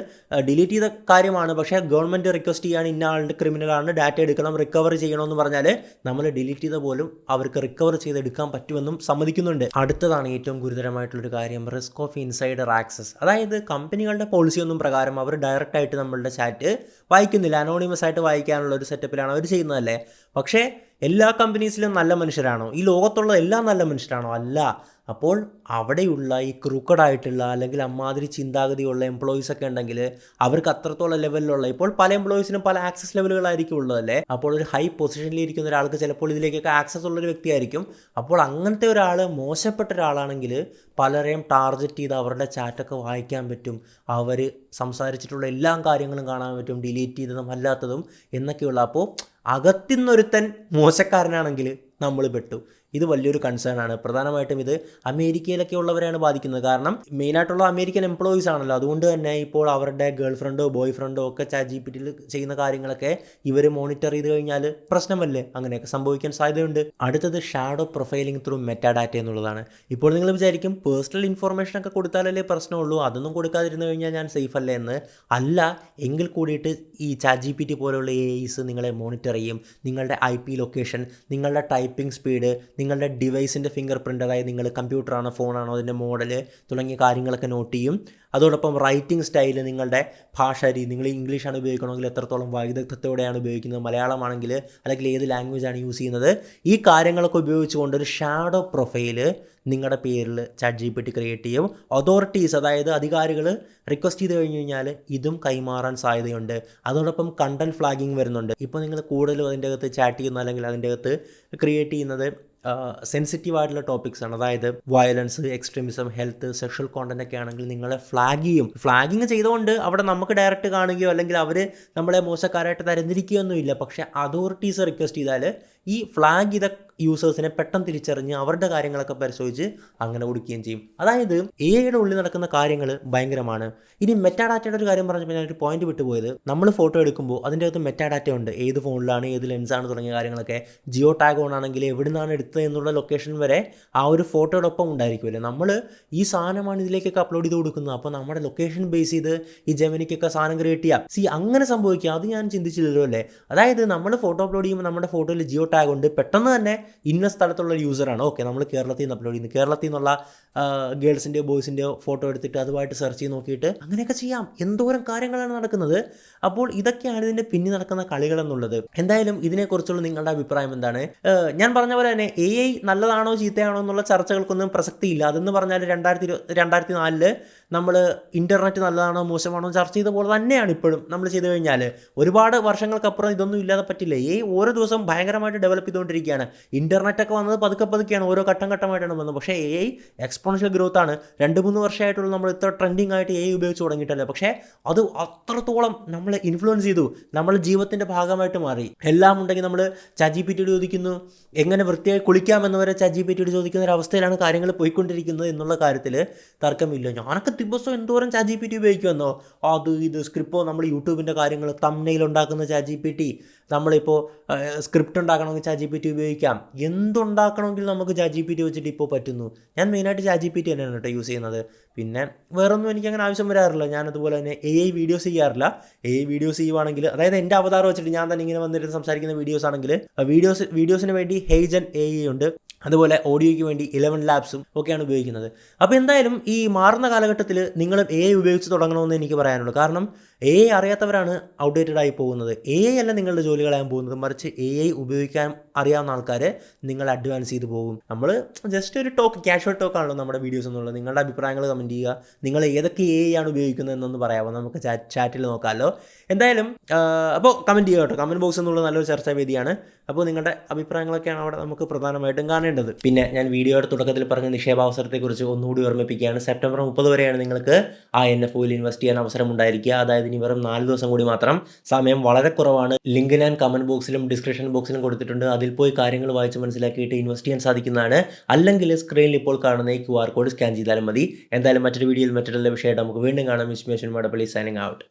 ഡിലീറ്റ് ചെയ്ത കാര്യമാണ്, പക്ഷേ ഗവൺമെൻറ് റിക്വസ്റ്റ് ചെയ്യാൻ ഇന്ന ആളുടെ ക്രിമിനലാണ്, ഡാറ്റ എടുക്കണം, റിക്കവർ ചെയ്യണമെന്ന് പറഞ്ഞാൽ നമ്മൾ ഡിലീറ്റ് ചെയ്ത പോലും അവർക്ക് റിക്കവർ ചെയ്തെടുക്കാൻ പറ്റുമെന്നും സമ്മതിക്കുന്നുണ്ട്. അടുത്തതാണ് ഏറ്റവും ഗുരുതരമായിട്ടുള്ളൊരു കാര്യം, റിസ്ക് ഓഫ് ഇൻസൈഡർ ആക്സസ്. അതായത് കമ്പനികളുടെ പോളിസിയൊന്നും പ്രകാരം അവർ ഡയറക്റ്റായിട്ട് നമ്മളുടെ ചാറ്റ് വായിക്കുന്നില്ല, അനോണിമസ് ആയിട്ട് വായിക്കാനുള്ള ഒരു സെറ്റപ്പിലാണ് അവർ ചെയ്യുന്നതല്ലേ. പക്ഷേ എല്ലാ കമ്പനീസിലും നല്ല മനുഷ്യരാണോ? ഈ ലോകത്തുള്ള എല്ലാം നല്ല മനുഷ്യരാണോ? അല്ല. അപ്പോൾ അവിടെയുള്ള ഈ ക്രൂക്കഡായിട്ടുള്ള അല്ലെങ്കിൽ അമ്മാതിരി ചിന്താഗതിയുള്ള എംപ്ലോയീസൊക്കെ ഉണ്ടെങ്കിൽ അവർക്ക് അത്രത്തോളം ലെവലിലുള്ള, ഇപ്പോൾ പല എംപ്ലോയീസിനും പല ആക്സസ് ലെവലുകളായിരിക്കും ഉള്ളതല്ലേ. അപ്പോൾ ഒരു ഹൈ പൊസിഷനിൽ ഇരിക്കുന്ന ഒരാൾക്ക് ചിലപ്പോൾ ഇതിലേക്കൊക്കെ ആക്സസ് ഉള്ളൊരു വ്യക്തിയായിരിക്കും. അപ്പോൾ അങ്ങനത്തെ ഒരാൾ മോശപ്പെട്ട ഒരാളാണെങ്കിൽ പലരെയും ടാർഗറ്റ് ചെയ്ത് അവരുടെ ചാറ്റൊക്കെ വായിക്കാൻ പറ്റും, അവർ സംസാരിച്ചിട്ടുള്ള എല്ലാ കാര്യങ്ങളും കാണാൻ പറ്റും, ഡിലീറ്റ് ചെയ്തതും അല്ലാത്തതും എന്നൊക്കെയുള്ള. അപ്പോൾ അകത്തിന്നൊരുത്തൻ മോശക്കാരനാണെങ്കിൽ നമ്മൾ പെട്ടു. ഇത് വലിയൊരു കൺസേൺ ആണ്. പ്രധാനമായിട്ടും ഇത് അമേരിക്കയിലൊക്കെ ഉള്ളവരെയാണ് ബാധിക്കുന്നത്. കാരണം മെയിനായിട്ടുള്ള അമേരിക്കൻ എംപ്ലോയീസ് ആണല്ലോ. അതുകൊണ്ട് തന്നെ ഇപ്പോൾ അവരുടെ ഗേൾ ഫ്രണ്ടോ ബോയ് ഫ്രണ്ടോ ഒക്കെ ChatGPT-യിൽ ചെയ്യുന്ന കാര്യങ്ങളൊക്കെ ഇവർ മോണിറ്റർ ചെയ്ത് കഴിഞ്ഞാൽ പ്രശ്നമല്ലേ, അങ്ങനെയൊക്കെ സംഭവിക്കാൻ സാധ്യതയുണ്ട്. അടുത്തത് ഷാഡോ പ്രൊഫൈലിംഗ് ത്രൂ മെറ്റാഡാറ്റ എന്നുള്ളതാണ്. ഇപ്പോൾ നിങ്ങൾ വിചാരിക്കും പേഴ്സണൽ ഇൻഫോർമേഷനൊക്കെ കൊടുത്താലല്ലേ പ്രശ്നമുള്ളൂ, അതൊന്നും കൊടുക്കാതിരുന്നു കഴിഞ്ഞാൽ ഞാൻ സേഫ് അല്ലേ എന്ന്. അല്ല, എങ്കിൽ കൂടിയിട്ട് ഈ ChatGPT പോലെയുള്ള AIs നിങ്ങളെ മോണിറ്റർ ചെയ്യും. നിങ്ങളുടെ IP ലൊക്കേഷൻ, നിങ്ങളുടെ ടൈപ്പിംഗ് സ്പീഡ്, നിങ്ങളുടെ ഡിവൈസിൻ്റെ ഫിംഗർ പ്രിൻ്റ്, അതായത് നിങ്ങൾ കമ്പ്യൂട്ടറാണോ ഫോണാണോ അതിൻ്റെ മോഡൽ തുടങ്ങിയ കാര്യങ്ങളൊക്കെ നോട്ട് ചെയ്യും. അതോടൊപ്പം റൈറ്റിംഗ് സ്റ്റൈല്, നിങ്ങളുടെ ഭാഷാരീതി, നിങ്ങൾ ഇംഗ്ലീഷാണ് ഉപയോഗിക്കണമെങ്കിൽ എത്രത്തോളം വൈദഗ്ധ്യത്തോടെയാണ് ഉപയോഗിക്കുന്നത്, മലയാളമാണെങ്കിൽ അല്ലെങ്കിൽ ഏത് ലാംഗ്വേജാണ് യൂസ് ചെയ്യുന്നത്, ഈ കാര്യങ്ങളൊക്കെ ഉപയോഗിച്ചുകൊണ്ട് ഒരു ഷാഡോ പ്രൊഫൈല് നിങ്ങളുടെ പേരിൽ ChatGPT ക്രിയേറ്റ് ചെയ്യും. അതോറിറ്റീസ്, അതായത് അധികാരികൾ റിക്വസ്റ്റ് ചെയ്ത് കഴിഞ്ഞ് കഴിഞ്ഞാൽ ഇതും കൈമാറാൻ സാധ്യതയുണ്ട്. അതോടൊപ്പം കണ്ടൻറ് ഫ്ലാഗിങ് വരുന്നുണ്ട്. ഇപ്പോൾ നിങ്ങൾ കൂടുതലും അതിൻ്റെ അകത്ത് ചാറ്റ് ചെയ്യുന്ന അല്ലെങ്കിൽ അതിൻ്റെ അകത്ത് ക്രിയേറ്റ് ചെയ്യുന്നത് സെൻസിറ്റീവ് ആയിട്ടുള്ള ടോപ്പിക്സ് ആണ്. അതായത് violence, extremism, health, sexual content ഒക്കെ ആണെങ്കിൽ നിങ്ങളെ ഫ്ലാഗ് ചെയ്യും. ഫ്ലാഗിങ് ചെയ്തുകൊണ്ട് അവിടെ നമുക്ക് ഡയറക്റ്റ് കാണുകയോ അല്ലെങ്കിൽ അവർ നമ്മളെ മോശക്കാരായിട്ട് തരംതിരിക്കുകയൊന്നുമില്ല. പക്ഷേ അതോറിറ്റീസ് റിക്വസ്റ്റ് ചെയ്താൽ ഈ ഫ്ലാഗ് ചെയ്ത യൂസേഴ്സിനെ പെട്ടെന്ന് തിരിച്ചറിഞ്ഞ് അവരുടെ കാര്യങ്ങളൊക്കെ പരിശോധിച്ച് അങ്ങനെ കൊടുക്കുകയും ചെയ്യും. അതായത് AIയുടെ ഉള്ളിൽ നടക്കുന്ന കാര്യങ്ങൾ ഭയങ്കരമാണ്. ഇനി മെറ്റാഡാറ്റയുടെ ഒരു കാര്യം പറഞ്ഞപ്പോൾ ഞാനൊരു പോയിന്റ് വിട്ടുപോയത്, നമ്മൾ ഫോട്ടോ എടുക്കുമ്പോൾ അതിൻ്റെ അകത്ത് മെറ്റാഡാറ്റ ഉണ്ട്, ഏത് ഫോണിലാണ്, ഏത് ലെൻസാണ് തുടങ്ങിയ കാര്യങ്ങളൊക്കെ. ജിയോ ടാഗ് ഓൺ ആണെങ്കിൽ എവിടെ നിന്നാണ് എടുത്തത് എന്നുള്ള ലൊക്കേഷൻ വരെ ആ ഒരു ഫോട്ടോയോടൊപ്പം ഉണ്ടായിരിക്കുമല്ലോ. നമ്മൾ ഈ സാധനമാണ് ഇതിലേക്കൊക്കെ അപ്ലോഡ് ചെയ്ത് കൊടുക്കുന്നത്. അപ്പോൾ നമ്മുടെ ലൊക്കേഷൻ ബേസ് ചെയ്ത് ഈ ജെമിനിക്കൊക്കെ സാധനം ക്രിയേറ്റ് ചെയ്യാം. അങ്ങനെ സംഭവിക്കുക, അത് ഞാൻ ചിന്തിച്ചില്ലല്ലോ അല്ലേ. അതായത് നമ്മൾ ഫോട്ടോ അപ്ലോഡ് ചെയ്യുമ്പോൾ നമ്മുടെ ഫോട്ടോയിൽ ജിയോ ടാഗ് ഉണ്ട്, പെട്ടെന്ന് തന്നെ ഇന്ന സ്ഥലത്തുള്ള ഒരു യൂസറാണ്, ഓക്കെ നമ്മൾ കേരളത്തിൽ നിന്ന് അപ്ലോഡ് ചെയ്യുന്നത്, കേരളത്തിൽ നിന്നുള്ള ഗേൾസിൻ്റെയോ ബോയ്സിൻ്റെയോ ഫോട്ടോ എടുത്തിട്ട് അതുമായിട്ട് സെർച്ച് ചെയ്ത് നോക്കിയിട്ട് അങ്ങനെയൊക്കെ ചെയ്യാം. എന്തോരം കാര്യങ്ങളാണ് നടക്കുന്നത്. അപ്പോൾ ഇതൊക്കെയാണ് ഇതിൻ്റെ പിന്നിൽ നടക്കുന്ന കളികളെന്നുള്ളത്. എന്തായാലും ഇതിനെക്കുറിച്ചുള്ള നിങ്ങളുടെ അഭിപ്രായം എന്താണ്? ഞാൻ പറഞ്ഞ പോലെ തന്നെ AI നല്ലതാണോ ചീത്തയാണോ എന്നുള്ള ചർച്ചകൾക്കൊന്നും പ്രസക്തിയില്ല. അതെന്ന് പറഞ്ഞാൽ 2004 നമ്മൾ ഇൻ്റർനെറ്റ് നല്ലതാണോ മോശമാണോ ചർച്ച ചെയ്ത പോലെ തന്നെയാണ് ഇപ്പോഴും നമ്മൾ ചെയ്തു കഴിഞ്ഞാൽ. ഒരുപാട് വർഷങ്ങൾക്കപ്പുറം ഇതൊന്നും ഇല്ലാതെ പറ്റില്ല. ഓരോ ദിവസം ഭയങ്കരമായിട്ട് ഡെവലപ്പ് ചെയ്തുകൊണ്ടിരിക്കുകയാണ്. ഇൻ്റർനെറ്റൊക്കെ വന്നത് പതുക്കെയാണ്, ഓരോ ഘട്ടമായിട്ടാണ് വന്നത്. പക്ഷേ AI എക്സ്പോണൻഷ്യൽ ഗ്രോത്ത് ആണ്. 2-3 വർഷമായിട്ടുള്ള നമ്മൾ ഇത്ര ട്രെൻഡിങ് ആയിട്ട് AI ഉപയോഗിച്ച് തുടങ്ങിയിട്ടല്ല. പക്ഷേ അത് അത്രത്തോളം നമ്മളെ ഇൻഫ്ലുവൻസ് ചെയ്തു, നമ്മുടെ ജീവിതത്തിൻ്റെ ഭാഗമായിട്ട് മാറി. എല്ലാം ഉണ്ടെങ്കിൽ നമ്മൾ ChatGPT ചോദിക്കുന്നു, എങ്ങനെ വൃത്തിയായി കുളിക്കാമെന്ന് വരെ ChatGPT ചോദിക്കുന്ന ഒരു അവസ്ഥയിലാണ് കാര്യങ്ങൾ പോയിക്കൊണ്ടിരിക്കുന്നത് എന്നുള്ള കാര്യത്തിൽ തർക്കമില്ല. ഞാനൊക്കെ ദിവസം എന്തോരം ChatGPT ഉപയോഗിക്കുമെന്നോ, അത് ഇത് സ്ക്രിപ്റ്റോ, നമ്മൾ യൂട്യൂബിൻ്റെ കാര്യങ്ങൾ തംബ്നെയിൽ ഉണ്ടാക്കുന്ന ChatGPT, നമ്മളിപ്പോൾ സ്ക്രിപ്റ്റ് ഉണ്ടാക്കണമെങ്കിൽ ChatGPT ഉപയോഗിക്കാം, എന്തുണ്ടാക്കണമെങ്കിൽ നമുക്ക് ChatGPT വെച്ചിട്ട് ഇപ്പോൾ പറ്റുന്നു. ഞാൻ മെയിനായിട്ട് ChatGPT തന്നെയാണ് കേട്ടോ യൂസ് ചെയ്യുന്നത്. പിന്നെ വേറൊന്നും എനിക്കങ്ങനെ ആവശ്യം വരാറില്ല. ഞാനതുപോലെ തന്നെ AI വീഡിയോസ് ചെയ്യാറില്ല. AI വീഡിയോസ് ചെയ്യുവാണെങ്കിൽ, അതായത് എൻ്റെ അവതാർ വെച്ചിട്ട് ഞാൻ തന്നെ ഇങ്ങനെ വന്നിട്ട് സംസാരിക്കുന്ന വീഡിയോസ് ആണെങ്കിൽ വീഡിയോസിന് വേണ്ടി ഹെയ്ജൻ AI ഉണ്ട്, അതുപോലെ ഓഡിയോയ്ക്ക് വേണ്ടി 11 ലാബ്സും ഒക്കെയാണ് ഉപയോഗിക്കുന്നത്. അപ്പോൾ എന്തായാലും ഈ മാറുന്ന കാലഘട്ടത്തിൽ നിങ്ങൾ AI ഉപയോഗിച്ച് തുടങ്ങണമെന്ന് എനിക്ക് പറയാനുള്ളൂ. കാരണം AI അറിയാത്തവരാണ് ഔട്ട്ഡേറ്റഡ് ആയി പോകുന്നത്. AI അല്ല നിങ്ങളുടെ ജോലി കളയാൻ പോകുന്നത്, മറിച്ച് AI ഉപയോഗിക്കാൻ അറിയാവുന്ന ആൾക്കാർ നിങ്ങൾ അഡ്വാൻസ് ചെയ്ത് പോകും. നമ്മൾ ജസ്റ്റ് ഒരു കാഷ്വൽ ടോക്കാണല്ലോ നമ്മുടെ വീഡിയോസ് എന്നുള്ളത്. നിങ്ങളുടെ അഭിപ്രായങ്ങൾ കമൻറ്റ് ചെയ്യുക. നിങ്ങൾ ഏതൊക്കെ AI ആണ് ഉപയോഗിക്കുന്നത് എന്നൊന്ന് പറയാമോ, നമുക്ക് ചാറ്റിൽ നോക്കാമല്ലോ. എന്തായാലും അപ്പോൾ കമൻറ്റ് ചെയ്യുക കേട്ടോ. കമൻറ്റ് ബോക്സ് എന്നുള്ള നല്ലൊരു ചർച്ചാ വേദിയാണ്. അപ്പോൾ നിങ്ങളുടെ അഭിപ്രായങ്ങളൊക്കെയാണ് അവിടെ നമുക്ക് പ്രധാനമായിട്ടും കാണേണ്ടത്. പിന്നെ ഞാൻ വീഡിയോയുടെ തുടക്കത്തിൽ പറഞ്ഞ നിക്ഷേപാവസരത്തെക്കുറിച്ച് ഒന്നുകൂടി ഓർമ്മിപ്പിക്കുകയാണ്. സെപ്റ്റംബർ 30 വരെയാണ് നിങ്ങൾക്ക് ആ NFOയിൽ ഇൻവെസ്റ്റ് ചെയ്യാൻ അവസരം ഉണ്ടായിരിക്കുക. അതായത് ഇനി വെറും 4 ദിവസം കൂടി മാത്രം. സമയം വളരെ കുറവാണ്. ലിങ്ക് ഞാൻ കമൻറ്റ് ബോക്സിലും ഡിസ്ക്രിപ്ഷൻ ബോക്സിലും കൊടുത്തിട്ടുണ്ട്. അതിൽ പോയി കാര്യങ്ങൾ വായിച്ച് മനസ്സിലാക്കിയിട്ട് ഇൻവെസ്റ്റ് ചെയ്യാൻ സാധിക്കുന്നതാണ്. അല്ലെങ്കിൽ സ്ക്രീനിൽ ഇപ്പോൾ കാണുന്ന ഈ QR കോഡ് സ്കാൻ ചെയ്താലും മതി. എന്തായാലും മറ്റൊരു വീഡിയോയിൽ മറ്റൊരു വിഷയമായിട്ട് നമുക്ക് വീണ്ടും കാണാം. Inspiration Madappally signing out.